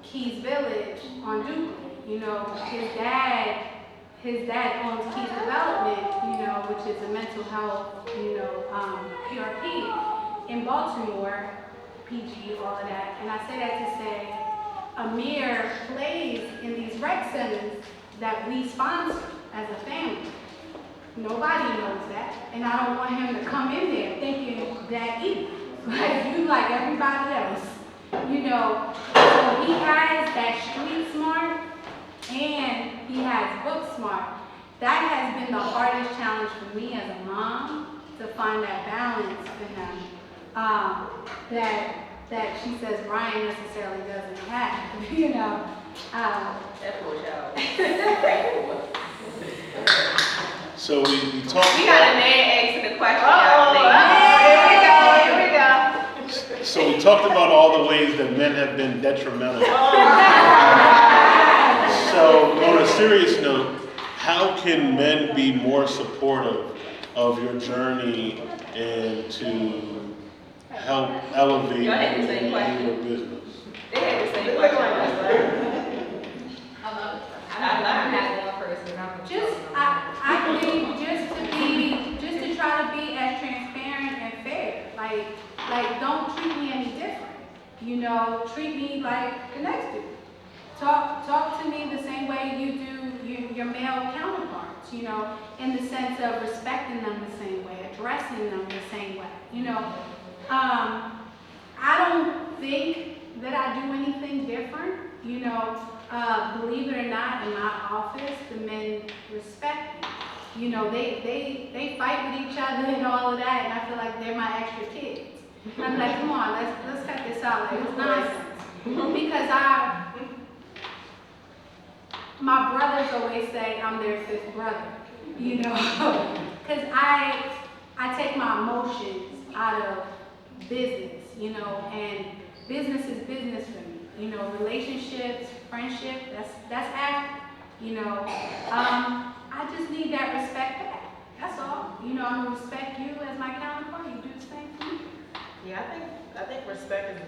Speaker 2: Keys Village on Duke. You know, his dad owns Keys Development, you know, which is a mental health, you know, PRP in Baltimore, PG, all of that. And I say that to say, Amir plays in these rec centers that we sponsor as a family. Nobody knows that, and I don't want him to come in there thinking that either. Like you, like everybody else, you know. So he has that street smart, and he has book smart. That has been the hardest challenge for me as a mom, to find that balance for him. That she says Brian necessarily doesn't have, you know.
Speaker 1: That poor child.
Speaker 9: So we talked.
Speaker 1: We got a man asking the question.
Speaker 4: Here we go.
Speaker 9: So we talked about all the ways that men have been detrimental. So on a serious note, how can men be more supportive of your journey and to help elevate
Speaker 1: Y'all had the same question.
Speaker 9: your business?
Speaker 1: They had the same question.
Speaker 5: I'm not going first, but I'm
Speaker 2: Just, I think just to try to be as transparent and fair, like don't treat me any different. You know, treat me like the next dude. Talk to me the same way you do your male counterparts, you know, in the sense of respecting them the same way, addressing them the same way, you know. I don't think that I do anything different, you know. Believe it or not, in my office, the men respect me. You know, they fight with each other and all of that, and I feel like they're my extra kids. And I'm like, come on, let's cut this out. Like, it's nonsense. Because my brothers always say I'm their fifth brother, you know, because I take my emotions out of business, you know, and business is business for me. You know, relationships, friendship, that's after, you know. I just need that respect back. That's all. You know, I'm gonna respect you as my counterpart. You do the same for me.
Speaker 4: Yeah, I think respect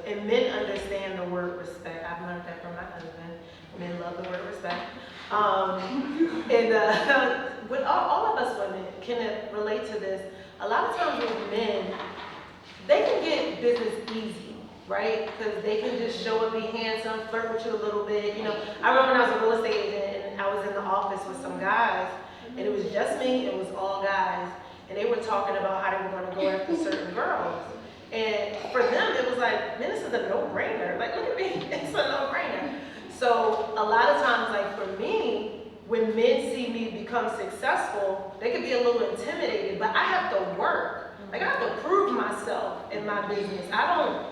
Speaker 4: and men understand the word respect. I've learned that from my husband. Men love the word respect. With all of us women can relate to this. A lot of times with men, they can get business easy, right? Because they can just show up, be handsome, flirt with you a little bit. You know, I remember when I was a real estate agent and I was in the office with some guys, and it was just me, it was all guys, and they were talking about how they were going to go after certain girls. And for them, it was like, man, this is a no-brainer. Like, look at me, it's a no-brainer. So a lot of times, like for me, when men see me become successful, they can be a little intimidated, but I have to work. Like, I have to prove myself in my business. I don't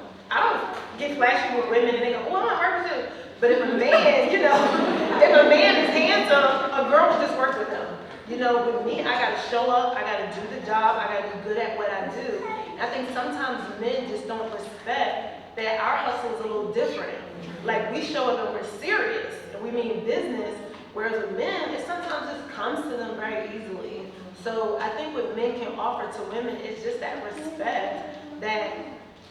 Speaker 4: get flashy with women and they go, oh, I'm not working with you. But if a man, you know, if a man is handsome, a girl will just work with him. You know, with me, I gotta show up, I gotta do the job, I gotta be good at what I do. And I think sometimes men just don't respect that our hustle is a little different. Like, we show up and we're serious, and we mean business, whereas with men, it sometimes just comes to them very easily. So I think what men can offer to women is just that respect, that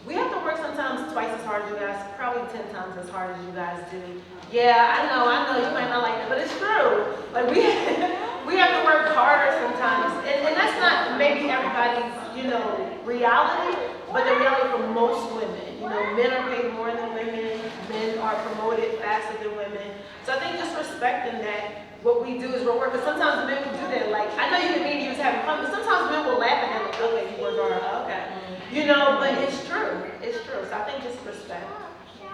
Speaker 4: we have to work sometimes twice as hard as you guys, probably 10 times as hard as you guys do. Yeah, I know, you might not like that, but it's true. Like, we have to work harder sometimes, and that's not maybe everybody's, you know, reality, but the reality for most women. You know, men are paid more than women, men are promoted faster than women. So I think just respecting that what we do is we're working. Sometimes men will do that. Like, I know you didn't mean you was having fun, but sometimes men will laugh at them and okay, you work hard, okay. You know, but it's true. It's true. So I think just respect.
Speaker 5: I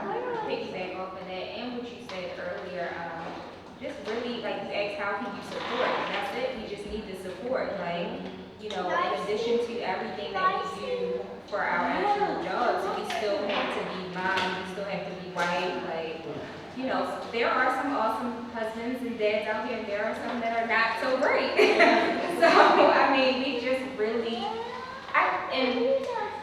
Speaker 5: like to piggyback off of that and what you said earlier. Just really, like, you asked how can you support? That's it. We just need the support. Like, you know, in addition to everything that we do for our actual jobs, we still have to be mom, we still have to be wife. Like, you know, there are some awesome husbands and dads out here, and there are some that are not so great. So, I mean, we just really, I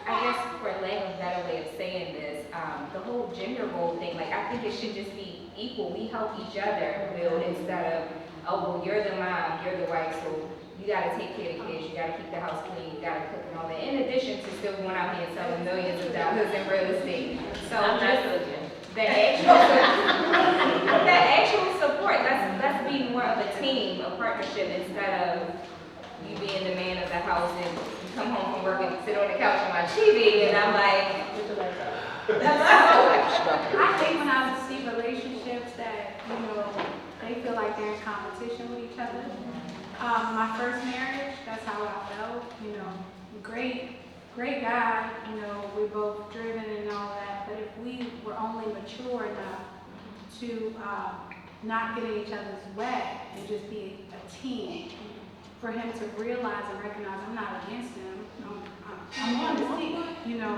Speaker 5: guess for lack of a better way of saying this, the whole gender role thing, like, I think it should just be equal. We help each other build instead of, oh, well, you're the mom, you're the wife, so you gotta take care of the kids, you gotta keep the house clean, you gotta cook and all that, in addition to still going out here and selling millions of dollars in real estate. So just the actual support, let's be more of a team, a partnership, instead of you being the man of the house and you come home from work and sit on the couch and watch TV, and I'm like,
Speaker 2: I think when I see relationships that, you know, they feel like they're in competition with each other. My first marriage, that's how I felt, you know, great guy, you know, we're both driven and all that, but if we were only mature enough to not get in each other's way and just be a team, for him to realize and recognize I'm not against him, I'm on his team, you know.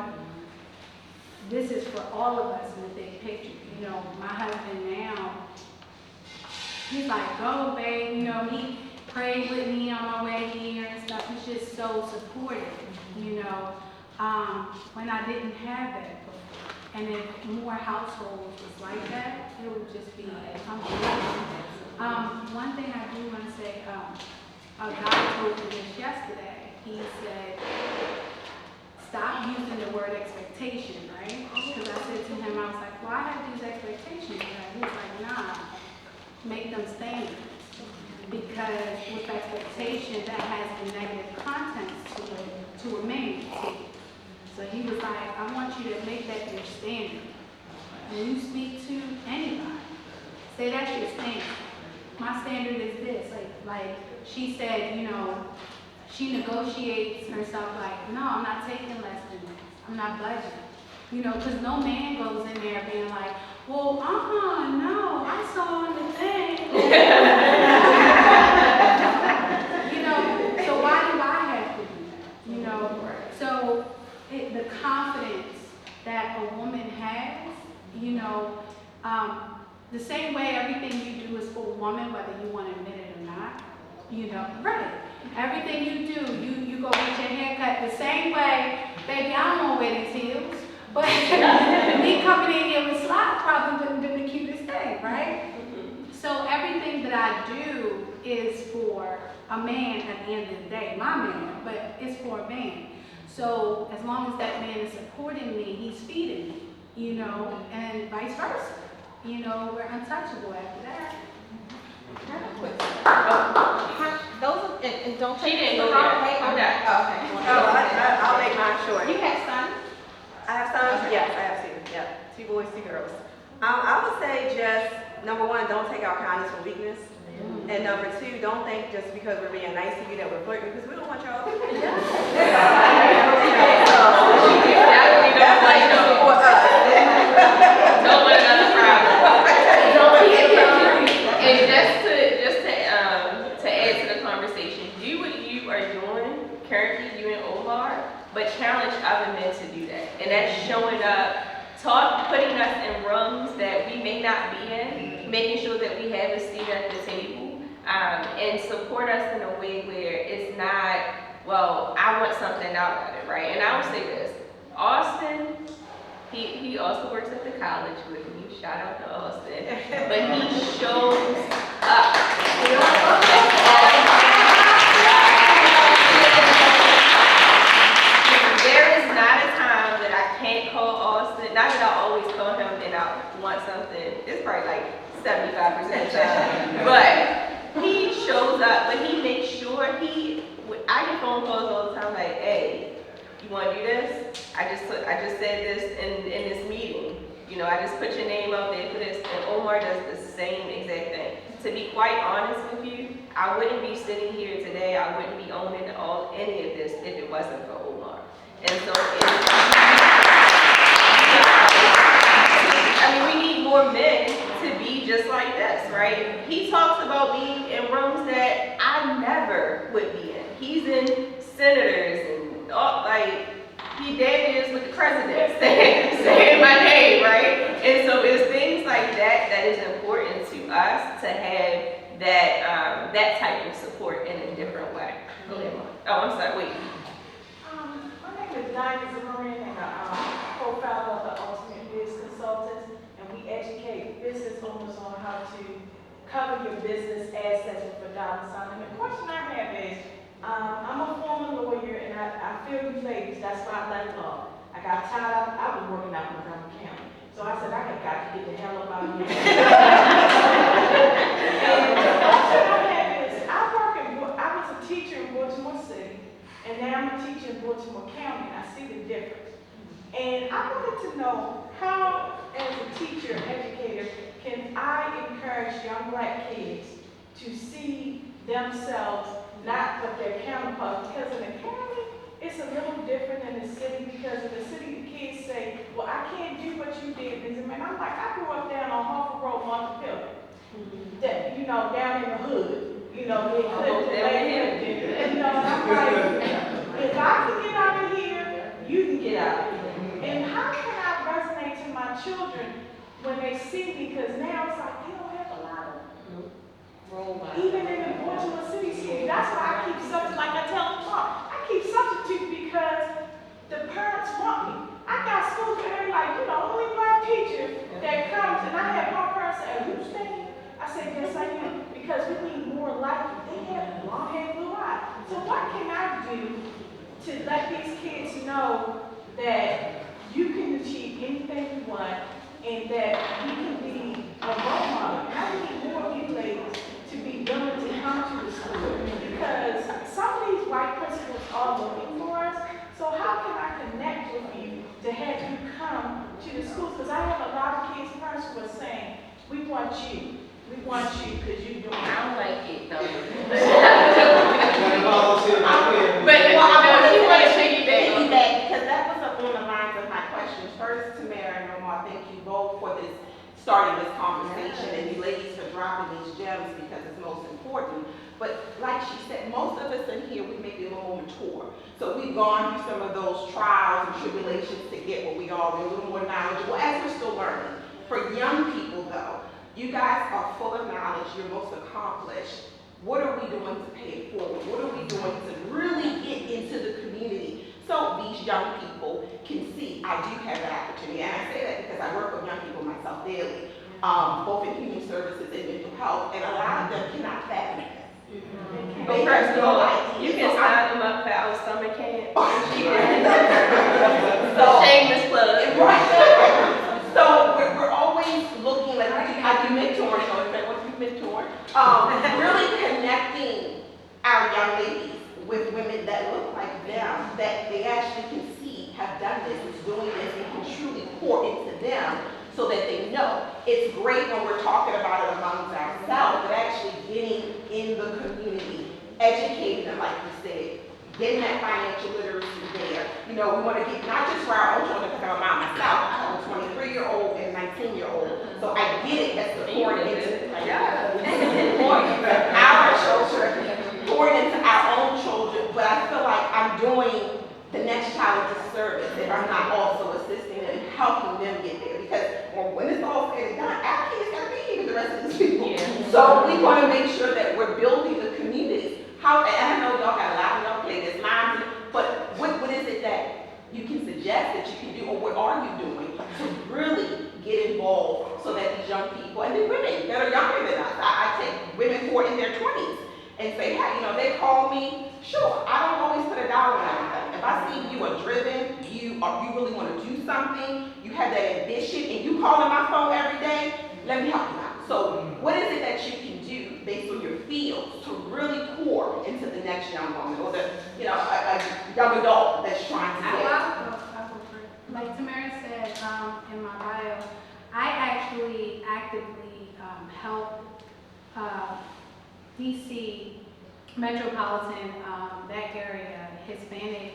Speaker 2: This is for all of us in the big picture. You know, my husband now, he's like, go, babe. You know, he prayed with me on my way here and stuff. He's just so supportive, you know. when I didn't have that before. And if more households was like that, it would just be unbelievable. One thing I do want to say, a guy told me this yesterday. He said, stop using the word expectation, right? Because I said to him, I was like, well, I have these expectations. And he was like, nah, make them standards. Because with expectation, that has a negative content to a man. So he was like, I want you to make that your standard. When you speak to anybody, say that's your standard. My standard is this. Like she said, you know, she negotiates herself like, no, I'm not taking less than this. I'm not budging. You know, because no man goes in there being like, well, no, I saw on the thing. You know, so why do I have to do that? You know, so the confidence that a woman has, you know, the same way everything you do is for a woman, whether you want to admit it or not, you know, right. Everything you do, you go get your hair cut the same way, baby, I don't want to wear these heels, but me coming in here with slides probably wouldn't be the cutest thing, right? So everything that I do is for a man at the end of the day, my man, but it's for a man. So as long as that man is supporting me, he's feeding me, you know, and vice versa. You know, we're untouchable after that.
Speaker 3: I have a quick those and don't
Speaker 1: She
Speaker 3: take
Speaker 1: didn't
Speaker 3: it
Speaker 1: go
Speaker 3: the wrong
Speaker 1: there.
Speaker 3: way.
Speaker 1: Go there.
Speaker 3: Oh, okay. I'll make mine short.
Speaker 8: You have sons?
Speaker 3: I have sons? Yes, I have two. Yeah, 2 boys, 2 girls. I would say just, number one, don't take our kindness for weakness. And number 2, don't think just because we're being nice to you that we're flirting, because we don't want y'all. That's why you don't support us.
Speaker 1: Don't want another problem. And to add to the conversation, do what you are doing currently, you and Omar, but challenge other men to do that. And that's showing up, putting us in rooms that we may not be in, making sure that we have a seat at the table, and support us in a way where it's not, well, I want something out of it, right? And I will say this, Austin, he also works at the college with me. Shout out to Austin. But he shows up. There is not a time that I can't call Austin. Not that I always call him and I want something. It's probably like 75% of the time. But he shows up, but he makes sure I get phone calls all the time like, hey, you want to do this? I just said this in this meeting. You know, I just put your name up there for this. And Omar does the same exact thing. To be quite honest with you, I wouldn't be sitting here today. I wouldn't be owning any of this if it wasn't for Omar. And so, I mean, we need more men to be just like this, right? He talks about being in rooms that I never would be in. He's in senators and he damn near is with the president saying my name, right? And so it's things like that is important to us to have that type of support in a different way. Go ahead, Mom. Oh, I'm sorry, wait.
Speaker 10: My name is Diana Zimmerman, and I'm co-founder of the Ultimate Biz Consultants, and we educate business owners on how to cover your business assets for domicile. And the question I have is, I'm a former lawyer, and I feel you ladies, that's why I left law. I got tired of, I was working out in Montgomery County. So I said, I have got to get the hell up out of here. And the question I have is, I was a teacher in Baltimore City, and now I'm a teacher in Baltimore County, and I see the difference. And I wanted to know how, as a teacher, educator, can I encourage young black kids to see themselves not with their counterparts, because in the county, it's a little different than the city, because in the city, the kids say, well, I can't do what you did. And I'm like, I grew up down on Harford Road, Montpelier, that, you know, down in the hood, you know, they couldn't, you know, and I'm like, if I can get out of here, you can get out of here. And how can I resonate to my children when they see me, because now it's like, they don't have a lot of even in the Baltimore City schools. That's why I keep substitute, like I tell them, I keep substitute because the parents only black teacher that comes, and I have my parents say, are you staying? I said, yes, I am, because we need more like you. They have long hair, blue eyes. So what can I do to let these kids know that you can achieve anything you want and that you can be a role model? I need more of you ladies to be willing to come to the school, because some of these white principals are looking for us. So how can I connect with you to have you come to the schools? Because I have a lot of kids' parents who are saying, we want you because you're doing.
Speaker 8: I don't like it though.
Speaker 3: But I want to piggyback, because that was up on the lines of my questions. First, Tamara and Omar, thank you both for this, starting this conversation, and you ladies for dropping these gems because it's most important. But like she said, most of us in here, we may be a little more mature. So we've gone through some of those trials and tribulations to get what we are. We're a little more knowledgeable as we're still learning. For young people though, you guys are full of knowledge, you're most accomplished. What are we doing to pay it forward? What are we doing to really get into the community so these young people can see I do have that opportunity? And I say that because I work with young people myself daily, both in human services and mental health, and a lot of them cannot fathom it.
Speaker 1: Well, first of all, you can sign them up for our summer camp.
Speaker 3: So,
Speaker 1: Shameless plug.
Speaker 3: right. So we're always looking, like I do mentoring, so if I want to mentor, really connecting our young ladies with women that look like them, that they actually can see have done this, is doing this, and can truly pour into them so that they know. It's great when we're talking about it amongst ourselves, but actually getting in the community, educating them, like you said, getting that financial literacy there. You know, we want to get, not just for our own children, because I'm a mom myself, I have a 23-year-old and 19-year-old, so I get it as the pouring into our children, pouring into our own children, but I feel like I'm doing the next child a disservice if I'm not also assisting and helping them get there. Because when it's all said and done, our kids gotta be here with the rest of these people.
Speaker 1: Yeah.
Speaker 3: So we want to make sure that we're building the communities. How, and I know y'all got a lot of y'all play this line, but what is it that you can suggest that you can do, or what are you doing to really get involved so that these young people, and then women that are younger than us, I take women who are in their 20s and say, hey, you know, they call me, sure, I don't always put a dollar on everything. If I see you are driven, you really want to do something, you have that ambition, and you call on my phone every day, let me help you out. So what is it that you can do based on your field to really pour into the next young woman, or the, you know, a young adult that's trying to get?
Speaker 2: Like Tamara said in my bio, I actually actively help DC metropolitan, that area, Hispanic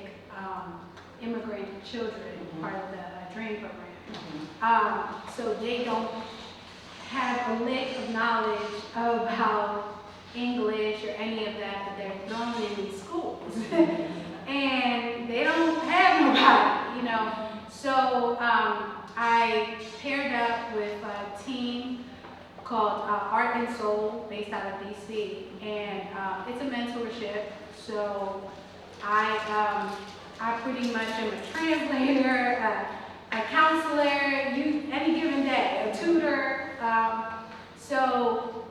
Speaker 2: immigrant children, part of the DREAM program. So they don't have a lick of knowledge about English or any of that, but they're thrown in these schools. And they don't have nobody, you know. So I paired up with a team called Art and Soul, based out of DC, and it's a mentorship. So I pretty much am a translator, a counselor, any given day, a tutor. So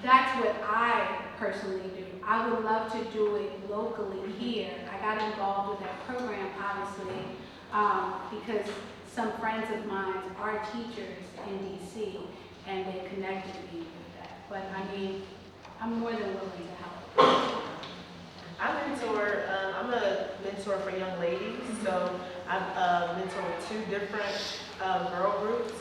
Speaker 2: that's what I personally do. I would love to do it locally here. I got involved with that program, obviously, because some friends of mine are teachers in DC, and they connected me with that. But I mean, I'm more than willing to help.
Speaker 4: I'm a mentor for young ladies, so I've mentored 2 different girl groups.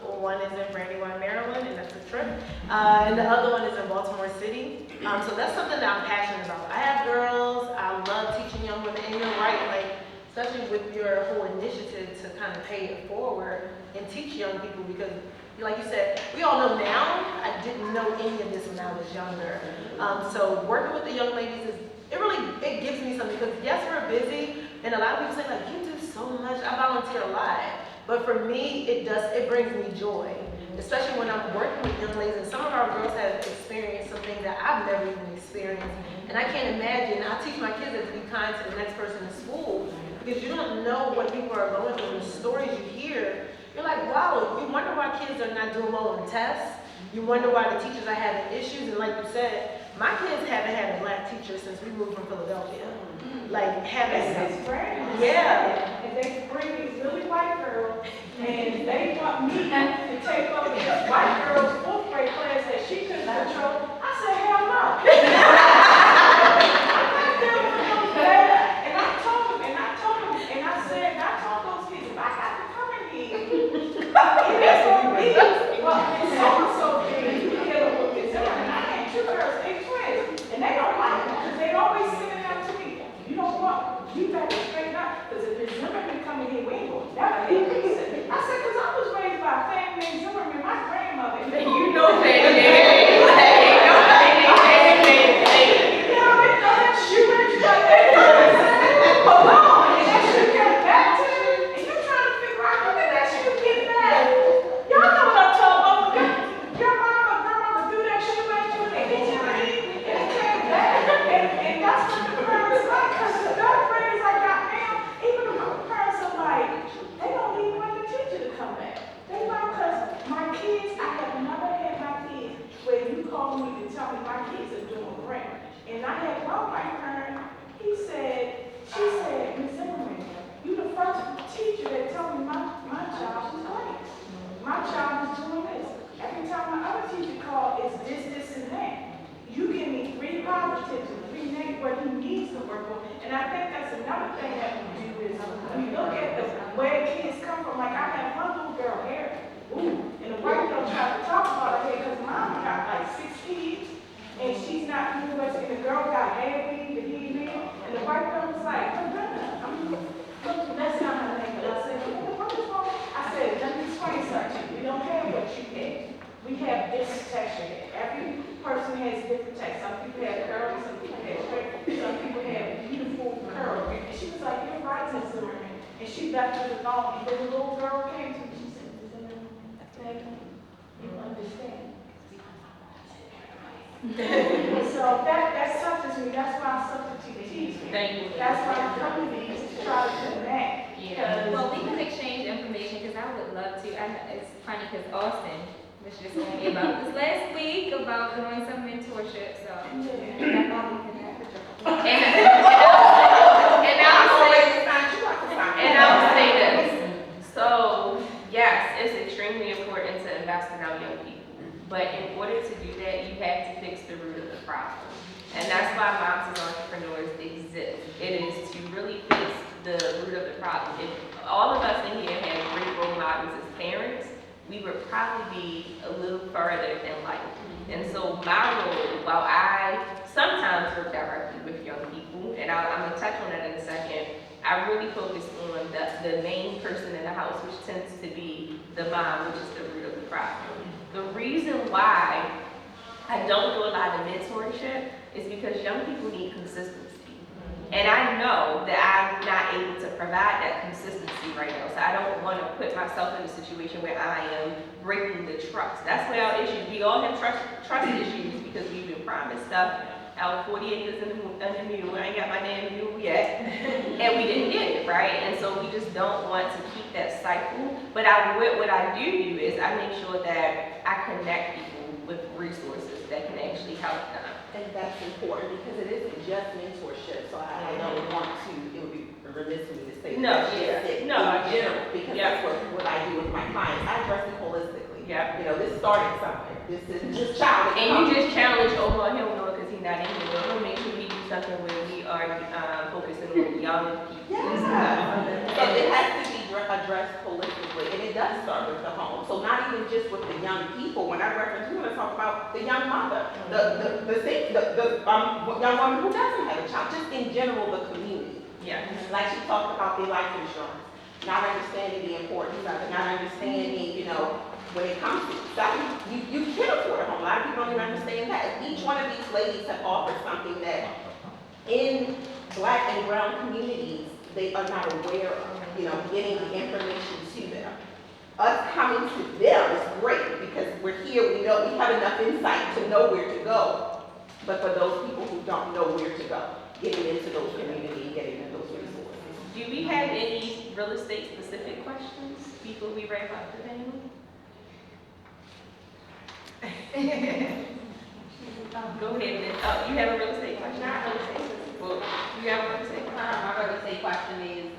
Speaker 4: One is in Brandywine, Maryland, and that's a trip. And the other one is in Baltimore City. So that's something that I'm passionate about. I have girls, I love teaching young women, and you're right, like, especially with your whole initiative to kind of pay it forward and teach young people, because like you said, we all know now, I didn't know any of this when I was younger. So working with the young ladies, it gives me something, because yes, we're busy, and a lot of people say like, you do so much, I volunteer a lot. But for me, it brings me joy, especially when I'm working with young ladies, and some of our girls have experienced some things that I've never even experienced. And I can't imagine, I teach my kids to be kind to the next person in school, because you don't know what people are going through, and the stories you hear, you're like, wow, you wonder why kids are not doing well on tests, you wonder why the teachers are having issues, and like you said, my kids haven't had a black teacher since we moved from Philadelphia. Like, haven't.
Speaker 10: It's friends.
Speaker 4: Yeah.
Speaker 10: And they bring these really white girls, and they want me to take over this white girl's fourth grade class that she couldn't control. I said, hell no. I'm not dealing with those bad. And I told them, and I told those kids, if I got to come in here, it is gonna be, well, it's so big, you get a look at them. And I had two girls, they twins, and they don't like it, because they always send it out to me. You don't want, you better straighten up, because if it's Zimmerman coming here, we ain't gonna never hit this. I said, because I was raised by a family named Zimmerman, my grandmother.
Speaker 1: You know Fannie Mae. Like, nobody named Fannie Mae.
Speaker 10: You know, they know that shoe is like that. Hold on, and that shoe got back to you, and you're trying to figure out, look at that shoe get back. Y'all know what I'm talking about. Your grandmother do that shoe at you, and they hit you in the head, and it came back. And that's what the parents like, because the third graders I got now, even the parents are like, they don't even want the teacher to come back. They like, because my kids, I have never had my kids where you call me to tell me my kids are doing great. And I had one white parent, she said, Ms. Zimmerman, you the first teacher that told me my child is great. My child is doing this. Every time my other teacher called, it's this, and that. You give me 3 positives and 3 negatives what he needs to work on. And I think that's another thing that we do is we look at where kids come from. Like I have one little girl hair. Ooh, and the white girl tried to talk about her hair because mom got like 6 kids and she's not university. And the girl got hair weave and he man. And the white girl was like, that's not my name. But I said, what is wrong? I said, let me explain something. We don't have what you had. We have this texture. Every person has different texture. Some people have curly, some people have straight, some people have beautiful curls. And she was like, you're right, Miss Zimmerman. And she left it alone. And then the little girl came to me. She said, Miss Zimmerman, thank you. You understand. So that touches me. That's why I substitute teach.
Speaker 1: Thank you.
Speaker 10: That's why I come to these to try to connect.
Speaker 5: Yeah, well, we can exchange information, because I would love to. It's funny, because Austin was just telling me about this last week, about doing some mentorship, so. that's all we can have.
Speaker 1: And I'll say this. So, yes, it's extremely important to invest in our young people. But in order to do that, you have to fix the root of the problem. And that's why Moms as Entrepreneurs exist. It is to really fix the root of the problem. If all of us in here had great role models as parents, we would probably be a little further in life. And so my role, while I sometimes work directly with young people, and I'm going to touch on that in a second, I really focus on the main person in the house, which tends to be the mom, which is the root of the problem. The reason why I don't do a lot of mentorship is because young people need consistency. And I know that I'm not able to provide that consistency right now. So I don't want to put myself in a situation where I am breaking the trust. That's where our issues, we all have trust issues because we've been promised stuff. Out 40 acres in the mule, I ain't got my damn mule yet. And we didn't get it, right? And so we just don't want to keep that cycle. But what I do is I make sure that I connect people with resources that can actually help them.
Speaker 3: And that's important because it isn't just mentorship, so I don't want to, it would be remiss of me to say
Speaker 1: No,
Speaker 3: that
Speaker 1: yeah.
Speaker 3: in
Speaker 1: No,
Speaker 3: general, because
Speaker 1: yeah.
Speaker 3: that's what I do with my clients. I address it holistically.
Speaker 1: Yeah.
Speaker 3: You know, this started somewhere. This isn't just child.
Speaker 1: And you just challenge Omar, he don't know it because he's not in here, but we'll make sure we do something where we are focusing on young people.
Speaker 3: Yeah. So it has to be addressed holistically, and it does start with the home. So not even just with the young people. When I reference, we're going to talk about the young mother, the young woman who doesn't have a child, just in general, the community.
Speaker 1: Yeah.
Speaker 3: Like she talked about their life insurance, not understanding the importance of it, not understanding, you know, when it comes to that, you can afford a home. A lot of people don't even understand that. Each one of these ladies have offered something that in Black and brown communities, they are not aware of, you know, getting the information to them. Us coming to them is great because we're here, we know we have enough insight to know where to go. But for those people who don't know where to go, getting into those communities, getting into those resources.
Speaker 1: Do we have any real estate specific questions before we wrap up the thing? Go ahead, Ms. Oh, you have a real estate question?
Speaker 8: Not real estate.
Speaker 1: Well, you have a real estate question?
Speaker 8: My real estate question is,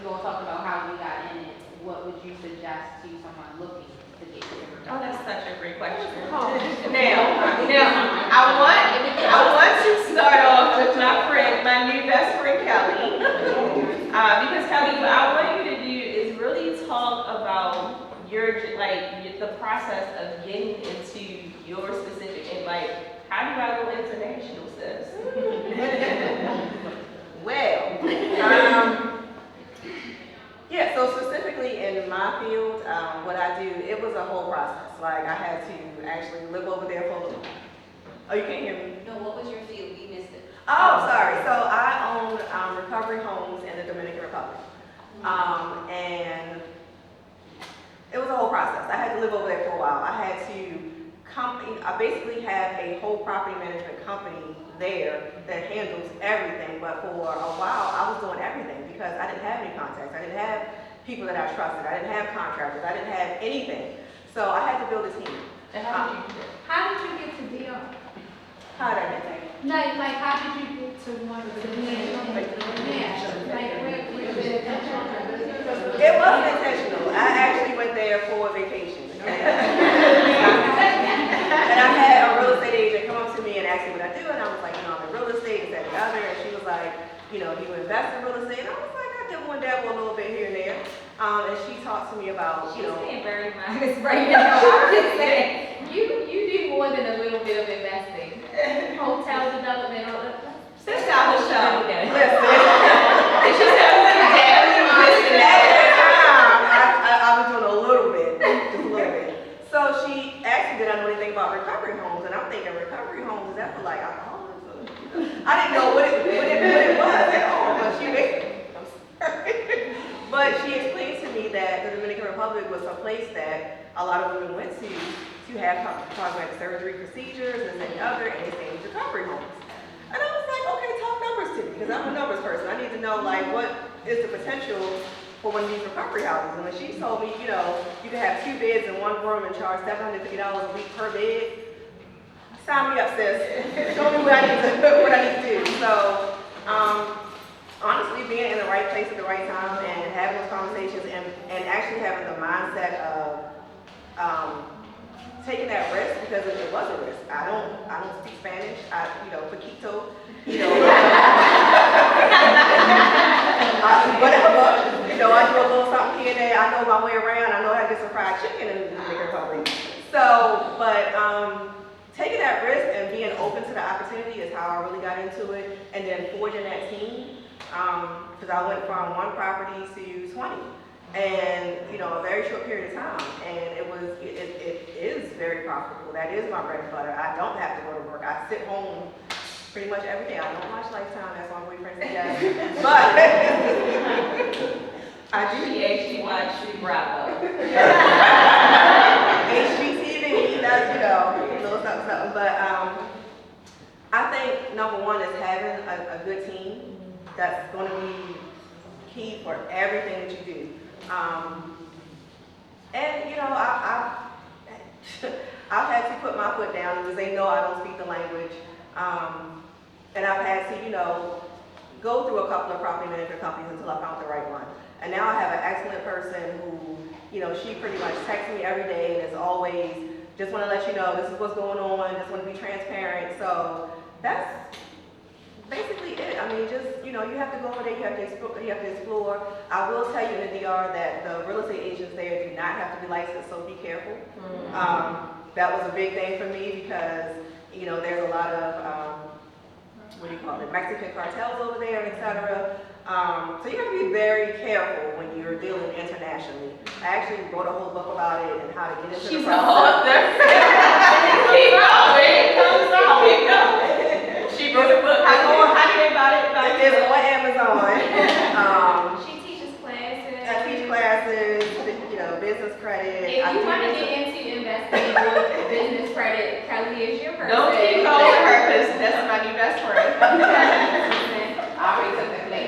Speaker 8: you all talked about how we got in it. What would you suggest to someone looking to get into real estate?
Speaker 1: Oh, that's such a great question. Now, I want to start off with my new best friend Kelly. Because Kelly, what I want you to do is really talk about the process of getting into your specific, and how do I go international, sis?
Speaker 3: Well, yeah, so specifically in my field, what I do, it was a whole process. Like, I had to actually live over there for a little. Oh, you can't hear me?
Speaker 5: No, what was your field? We missed it.
Speaker 3: Oh, sorry. So I own recovery homes in the Dominican Republic. And it was a whole process. I had to live over there for a while. I had to I basically have a whole property management company there that handles everything. But for a while, I was doing everything because I didn't have any contacts. I didn't have people that I trusted. I didn't have contractors. I didn't have anything. So I had to build a team.
Speaker 1: And how did you do that?
Speaker 2: How did you get to DR?
Speaker 3: How did I get there?
Speaker 2: No, like, how did you get to one of the men?
Speaker 3: It wasn't intentional. I actually went there for a vacation. And I had a real estate agent come up to me and ask me what I do, and I was like, I'm in real estate, this, that, and the other, and she was like, do you invest in real estate? And I was like, I did one dabble a little bit here and there. And she talked to me about,
Speaker 5: She's being very modest right now. I'm just saying, you do more than a little bit of investing. Hotel development, all that.
Speaker 1: Sit down the show.
Speaker 3: listen.
Speaker 1: And she said,
Speaker 3: I was doing a little bit, just a little bit. So she asked me, did I know anything about recovery homes? And I'm thinking, recovery homes, is that for like alcoholics? I didn't know what it was at all, but she explained to me that the Dominican Republic was a place that a lot of women went to have cosmetic surgery procedures and any other, and they stayed in recovery homes. And I was like, okay, talk numbers to me, because I'm a numbers person. I need to know, what is the potential for one of these recovery houses. And when she told me, you can have 2 beds in one room and charge $750 a week per bed, sign me up, sis. Show me what I need to do. So, honestly, being in the right place at the right time and having those conversations and actually having the mindset of taking that risk, because it was a risk. I don't speak Spanish. Poquito, whatever. I do a little something here and there. I know my way around. I know how to get some fried chicken in the Dominican Republic. So, but taking that risk and being open to the opportunity is how I really got into it. And then forging that team, because I went from 1 property to 20. And, a very short period of time. And it is very profitable. That is my bread and butter. I don't have to go to work. I sit home pretty much every day. I don't watch Lifetime, that's my boyfriend suggests. But I do.
Speaker 1: She actually watched Bravo.
Speaker 3: HGTV, that's, a little something. But I think number 1 is having a good team that's going to be key for everything that you do. I've had to put my foot down because they know I don't speak the language. And I've had to, go through a couple of property management companies until I found the right one. And now I have an excellent person who, she pretty much texts me every day and is always, just want to let you know, this is what's going on, just want to be transparent. So that's basically it. I mean, just, you have to go over there, you have to explore. I will tell you in the DR that the real estate agents there do not have to be licensed, so be careful. That was a big thing for me because, there's a lot of, Mexican cartels over there, etc. So you have to be very careful when you're dealing internationally. I actually wrote a whole book about it and how to get into the process.
Speaker 1: Keep going. She wrote a book. How do you about it?
Speaker 3: It's on Amazon.
Speaker 5: She teaches classes.
Speaker 3: I teach classes, business credit.
Speaker 5: If you want to get into investing or business credit, Kelly is your person.
Speaker 1: Don't keep calling her because that's my new best friend.
Speaker 8: I already took the class.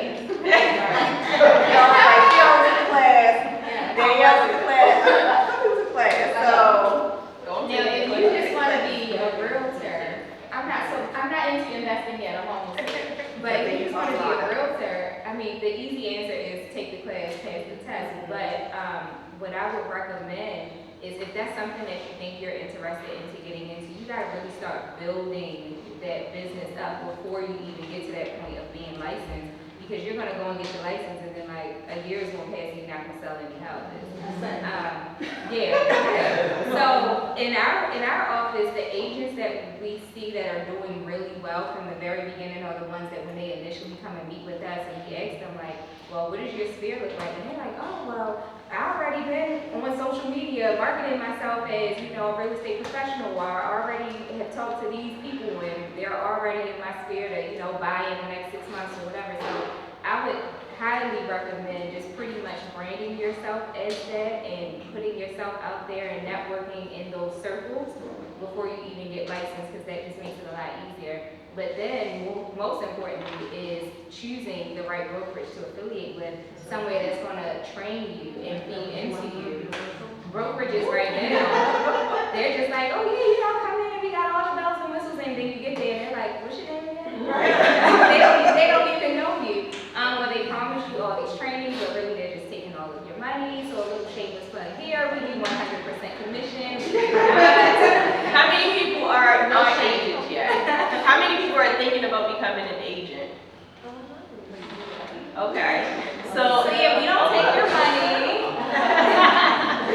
Speaker 5: what I would recommend is if that's something that you think you're interested into getting into, you gotta really start building that business up before you even get to that point of being licensed. Because you're gonna go and get your license and then like a year is gonna pass and you're not gonna sell any houses. So in our office, the agents that we see that are doing really well from the very beginning are the ones that when they initially come and meet with us and we ask them like, well, what does your sphere look like? And they're like, oh, well, I already been on social media marketing myself as, you know, a real estate professional, or I already have talked to these people and they're already in my sphere to, you know, buy in the next 6 months or whatever. So I would highly recommend just pretty much branding yourself as that and putting yourself out there and networking in those circles before you even get licensed, because that just makes it a lot easier. But then, most importantly, is choosing the right brokerage to affiliate with, somewhere that's gonna train you and feed into you. Brokerages right now, they're just like, oh yeah, you know, come in and we got all the bells and whistles, and then you get there and they're like, what's your name again? they don't even know you. When they promise you all these trainings, but really they're just taking all of your money. So a little shameless plug here, we do 100% commission.
Speaker 1: How many people are not agents yet? How many people are thinking about becoming an agent? Okay, so
Speaker 5: Yeah, we don't take your money.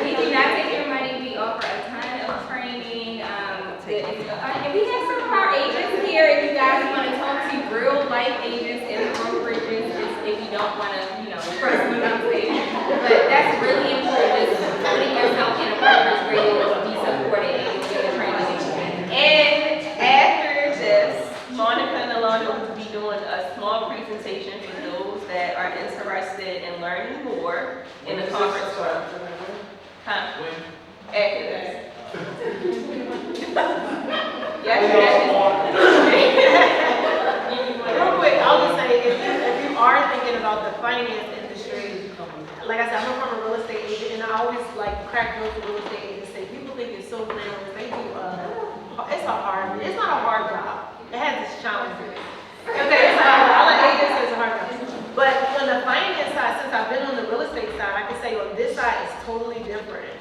Speaker 5: We do not take your money. We offer a ton of training. And we have some of our agents here. If you guys want to talk to real life agents and brokerages, if you don't want to, you know, trust me on stage. But that's really important, is putting yourself in a brokerage where you'll be supported and you'll get the training.
Speaker 1: And after this, Monica and Alana will be doing a small presentation for those that are interested in learning more in the conference room. Huh? After this.
Speaker 4: Real quick, I'll just say, if you are thinking about the finance industry, like I said, I'm from a real estate agent, and I always like crack jokes with real estate agents. Say people think it's so glamorous. They do. It's not a hard job. It has its challenges. Okay, so all the agents say it's a hard job. But on the finance side, since I've been on the real estate side, I can say on this side it's totally different.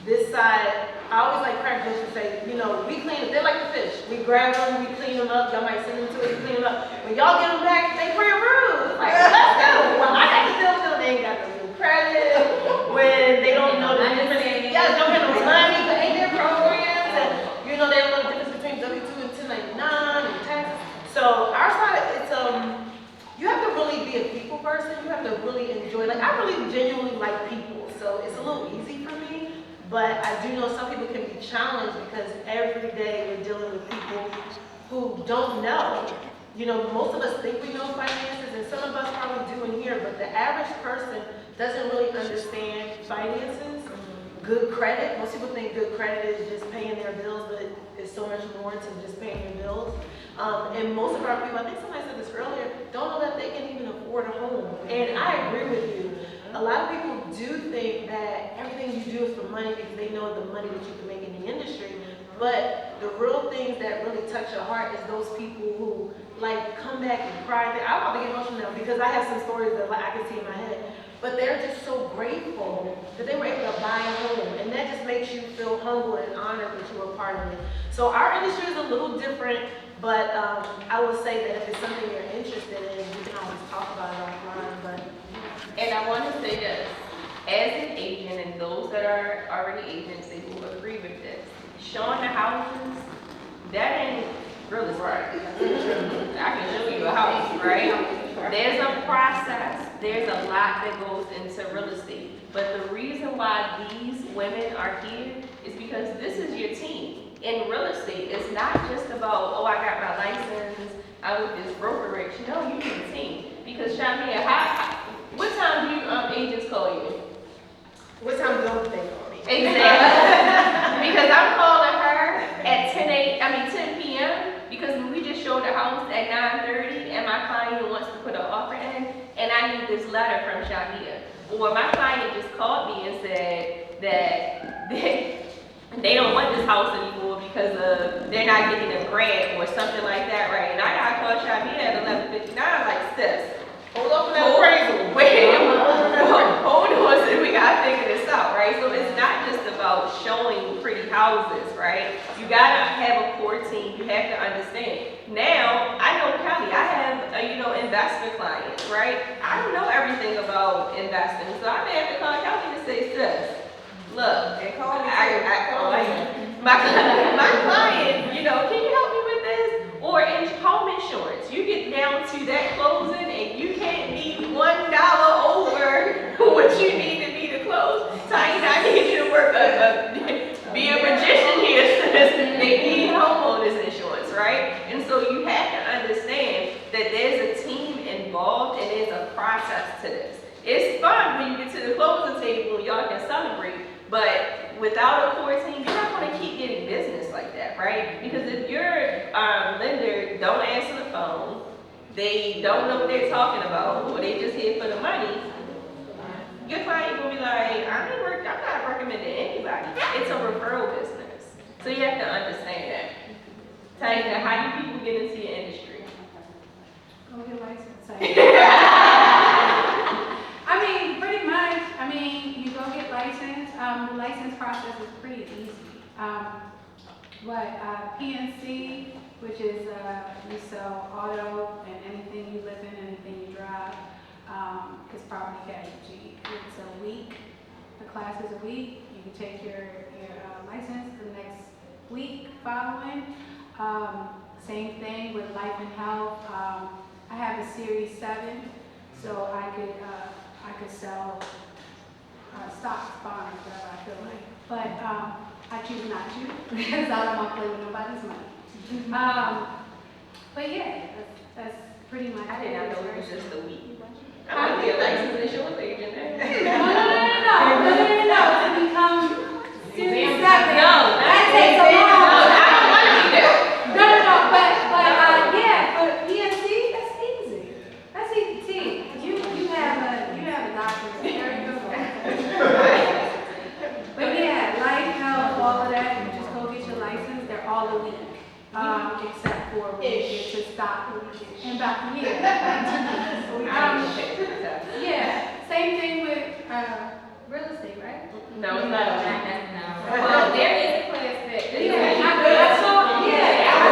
Speaker 4: This side, I always like crack jokes and say, you know, we clean, they're like the fish. We grab them, we clean them up, y'all might send them to us, we clean them up. When y'all get them back, they brand rude. Like, let's go. Well, I got to tell them they ain't got no new credit, when they don't know the difference. Yeah, don't have no money, but ain't there programs, and you know, they don't know the difference between W-2 and 1099 and taxes. So our side, it's, you have to really be a people person, you have to really enjoy, like, I really genuinely like people, so it's a little easy for me. But I do know some people can be challenged because every day we're dealing with people who don't know. You know, most of us think we know finances, and some of us probably do in here, but the average person doesn't really understand finances. Good credit, most people think good credit is just paying their bills, but it's so much more to just paying your bills. And most of our people, I think somebody said this earlier, don't know that they can even afford a home. And I agree with you. A lot of people do think that everything you do is for money because they know the money that you can make in the industry. But the real things that really touch your heart is those people who like come back and cry. I'm about to get emotional now because I have some stories that like, I can see in my head. But they're just so grateful that they were able to buy a home. And that just makes you feel humble and honored that you were part of it. So our industry is a little different, but I would say that if it's something you're interested in, we can always talk about it offline. But
Speaker 1: And I want to say this, as an agent, and those that are already agents, they will agree with this. Showing the houses, that ain't real estate. I can show you a house, right? There's a process. There's a lot that goes into real estate. But the reason why these women are here is because this is your team. In real estate, it's not just about, oh, I got my license, I with this brokerage. No, you need a team. Because Shamia, what time do you agents call you?
Speaker 4: what time don't they call me?
Speaker 1: Exactly. Because I'm calling her at 10 p.m. because we just showed the house at 9:30 and my client wants to put an offer in and I need this letter from Shamia. Or my client just called me and said that they don't want this house anymore because they're not getting a grant or something like that, right? And I gotta call Shamia at 11:59 like, sis,
Speaker 4: Hold up for that appraisal.
Speaker 1: wait, hold on, we gotta figure this out, right? So it's not just about showing pretty houses, right? You gotta have a core team, you have to understand. Now, I know Kelly, I have, investment clients, right? I don't know everything about investing, so I may have to call Kelly and say, sis, look,
Speaker 3: And call me too.
Speaker 1: my client, can you help me with this? Or in home insurance, you get down to that closing and you can't be $1 over what you need to be to close. Tiny, I need you to work, be a magician here, sis. They need homeowners insurance, right? And so you have to understand that there's a team involved and there's a process to this. It's fun when you get to the closing table and y'all can celebrate, but without a core team, you're not going to keep getting business like that, right? Because if your lender don't answer the phone, they don't know what they're talking about, or they just here for the money, your client will be like, I'm not recommending anybody. It's a referral business. So you have to understand that. Taina, how do people get into your industry?
Speaker 2: Go get licensed. Pretty much, you go get licensed. The license process is pretty easy. PNC, which is, you sell auto and anything you live in, anything you drive, is property casualty. It's a week. The class is a week. You can take your license the next week following. Same thing with life and health. I have a Series 7, so I could sell stocks, bonds, whatever I feel like. But I choose not to because I don't want to play with nobody's money. But yeah, that's pretty much.
Speaker 1: I did not know it was just a week. I want to be a licensed insurance agent.
Speaker 2: No. To become Series 7.
Speaker 1: No,
Speaker 2: that takes a long time.
Speaker 1: I don't want to be there.
Speaker 2: But PNC, that's easy. That's easy. See, you have a doctor, very good one. But yeah, life, health, all of that, you just go get your license. They're all a week, except for when you get to stop and back here. Yeah, same thing with real estate, right?
Speaker 1: No, it's not.
Speaker 5: No. Well, there is a class that.
Speaker 2: I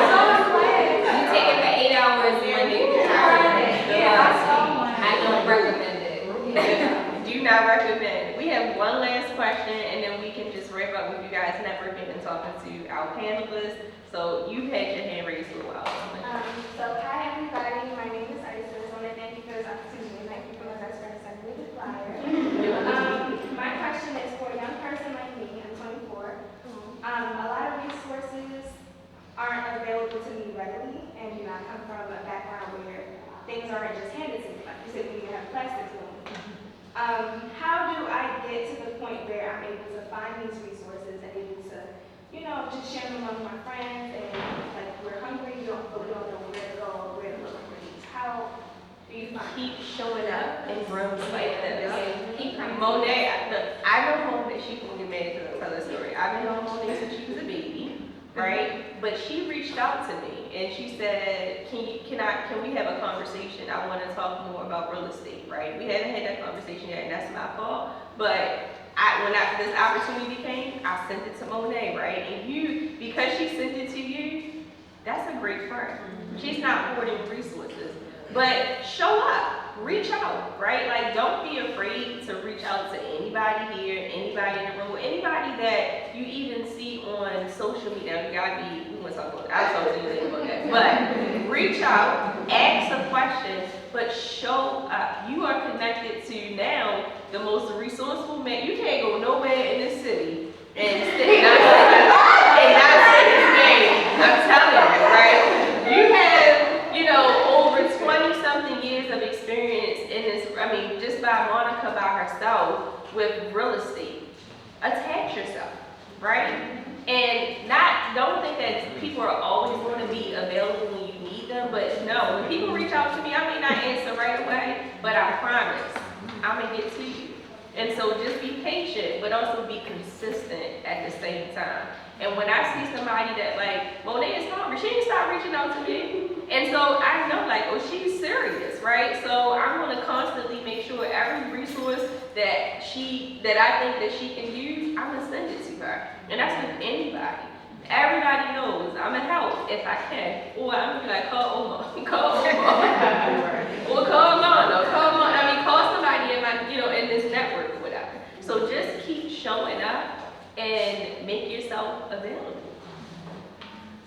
Speaker 2: saw the class.
Speaker 5: You take it for 8 hours Monday through Friday.
Speaker 2: Yeah, I saw one.
Speaker 5: I don't recommend it.
Speaker 1: Do not recommend. We have one last question and then we can just wrap up with you guys networking and talking to our panelists. So you've had your hand raised for a while.
Speaker 7: Hi everybody, my name is Isis. I want to thank you for this opportunity and thank you for my best friend sending me the flyer. My question is for a young person like me, I'm 24. A lot of resources aren't available to me readily, and I come from a background where things aren't just handed to me. Like you said, you even have plastic to them. How do I get to the point where I'm able to find these resources and able to, just share them among my friends and like we're hungry, but we don't know where to go, where to look for these. How do you find?
Speaker 1: Keep showing up in rooms like this. Monet, I know Monet, she can get mad because I tell her story. I've been knowing Monet since she was a baby, right? But she reached out to me and she said, can we have a conversation? I want to talk more about real estate, right? We haven't had that conversation yet, and that's my fault. But when this opportunity came, I sent it to Monet, right? And because she sent it to you, that's a great friend. She's not hoarding resources, but show up. Reach out, right? Like, don't be afraid to reach out to anybody here, anybody in the room, anybody that you even see on social media. We want to talk about that. I'll talk to you later about that. But reach out, ask a question, but show up. You are connected to now the most resourceful man. You can't go nowhere in this city and not say his name. I'm telling you, right? You have, over 20-something years of experience in this, just by Monica by herself with real estate. Attach yourself, right? And don't think that people are always going to be available when you need them, but no, when people reach out to me, I may not answer right away, but I promise, I'm going to get to you. And so just be patient, but also be consistent at the same time. And when I see somebody that Monet is hungry, she didn't stop reaching out to me. And so I know she's serious, right? So I'm going to constantly make sure every resource that I think that she can use, I'm gonna send it to her. And that's with anybody. Everybody knows I'm gonna help if I can. Or I'm gonna be like, call Oma, or call Lana, call somebody in my, in this network or whatever. So just keep showing up and make yourself available.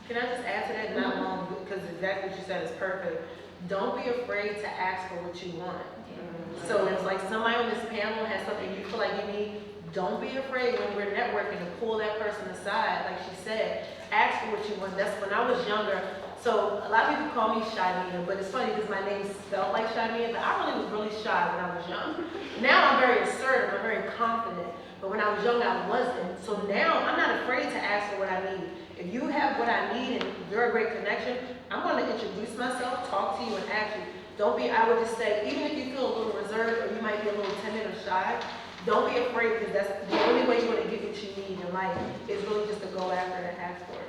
Speaker 4: Can I just add to that, not long, because exactly what you said is perfect. Don't be afraid to ask for what you want. So it's like somebody on this panel has something you feel like you need, don't be afraid when we're networking to pull that person aside, like she said, ask for what you want. That's when I was younger. So a lot of people call me Shymia, but it's funny because my name spelled like Shymia, but I was really shy when I was young. Now I'm very assertive, I'm very confident, but when I was young I wasn't. So now I'm not afraid to ask for what I need. If you have what I need and you're a great connection, I'm going to introduce myself, talk to you, and ask you. Don't be, I would just say, even if you feel a little reserved or you might be a little timid or shy, don't be afraid because that's the only way you're going to get what you need in life is really just to go after it and ask for it.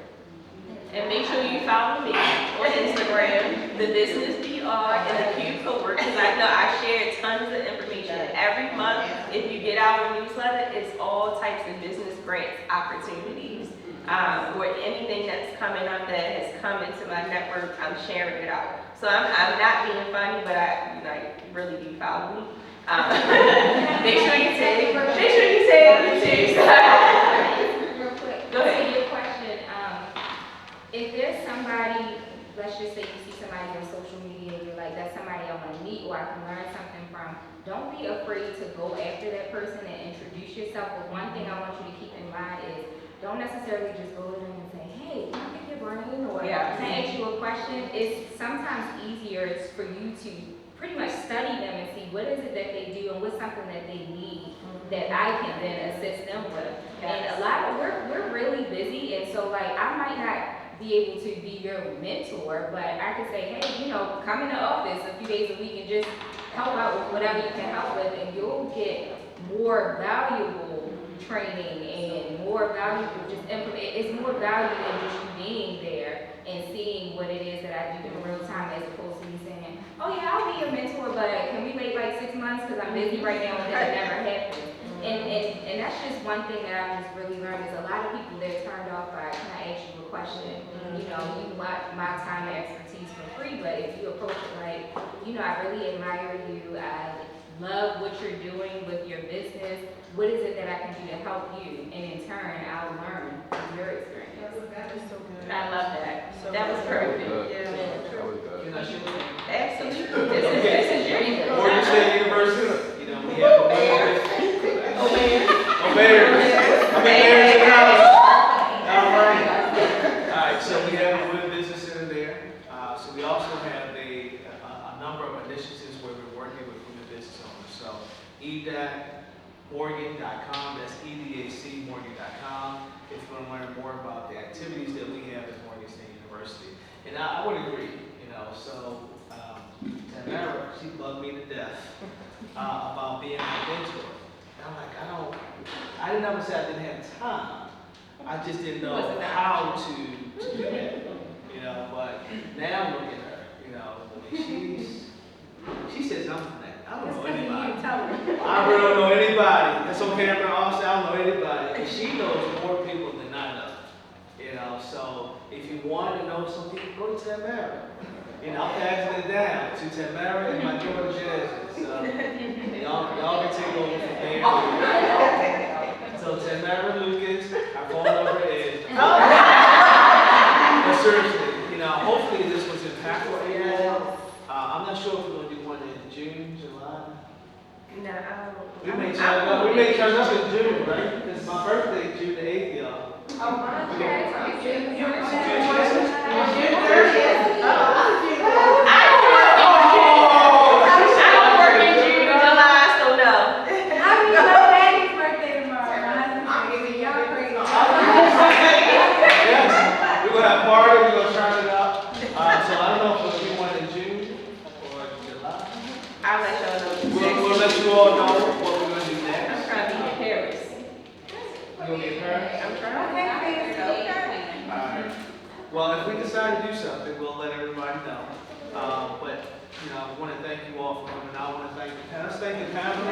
Speaker 1: And make sure you follow me on Instagram, the Business DR and the Cube Cowork, because I know I share tons of information every month. If you get our newsletter, it's all types of business grants opportunities. Or anything that's coming up that has come into my network, I'm sharing it out. So I'm not being funny, but I really do follow me. Make sure you tag me too.
Speaker 5: Real quick,
Speaker 1: Go ahead.
Speaker 5: to your question, if there's somebody, let's just say you see somebody on social media and you're like, that's somebody I want to meet or I can learn something from, don't be afraid to go after that person and introduce yourself. But one thing I want you to keep in mind is, don't necessarily just go to them and say, hey, can I pick your brain? Or can I ask you a question? It's sometimes easier for you to pretty much study them and see what is it that they do and what's something that they need that I can then assist them with. And a lot of, we're really busy, and so like I might not be able to be your mentor, but I could say, hey, come in the office a few days a week and just help out with whatever you can help with, and you'll get more valuable training and more valuable just it's more value than just you being there and seeing what it is that I do in real time as opposed to me saying, oh yeah, I'll be your mentor, but can we wait like 6 months because I'm busy right now and that never happened. And that's just one thing that I've just really learned is a lot of people, they're turned off by, can I ask you a question? You want my time and expertise for free, but if you approach it like, I really admire you, I love what you're doing with your business, what is it that I can do to help you? And in turn, I'll learn from your experience.
Speaker 4: That is so good.
Speaker 1: I love that. That was
Speaker 6: That was
Speaker 1: perfect.
Speaker 6: good.
Speaker 4: Yeah.
Speaker 6: That was good.
Speaker 1: Absolutely. This is your event.
Speaker 11: Morgan State University, we have Obears in the house. All right, so we have a Women Business Center there. So we also have a number of initiatives where we're working with women business owners. So edacmorgan.com, that's edacmorgan.com, if you want to learn more about the activities that we have at Morgan State University. And I would agree, so Tamara, she bugged me to death about being my mentor. And I'm like, I didn't ever say I didn't have time. I just didn't know how to do that, but now look at her, she says I'm connected. I don't know anybody. I really don't know anybody. That's on camera also, I don't know anybody. And she knows more people than I know, so if you want to know some people, go to Tamara. I'm passing it down to Tamara and my daughter Jasmine. So y'all can take over from there. So Tamara Lucas, our phone number is. But seriously, hopefully this was impactful for you all. I'm not sure if we're going to do one in June, July. We may turn up in June, right? Because my birthday is June the 8th, y'all.
Speaker 5: Oh, my God.
Speaker 1: I don't work in June or July, so no.
Speaker 2: I mean, my daddy's birthday tomorrow. My husband's birthday. Y'all crazy.
Speaker 11: Yes, we're going to have a party, we're going to turn it up. So I don't know if it'll be one in June or July.
Speaker 1: I'll let y'all know.
Speaker 11: We'll let you all know what we're going to do next.
Speaker 1: I'm trying to be in Paris.
Speaker 11: You going to be in Paris?
Speaker 1: I'm trying.
Speaker 11: All right. Well, if we decide to do something, we'll let everybody know. But I want to thank you all for coming out. I want to thank the panel. Let's thank the panel.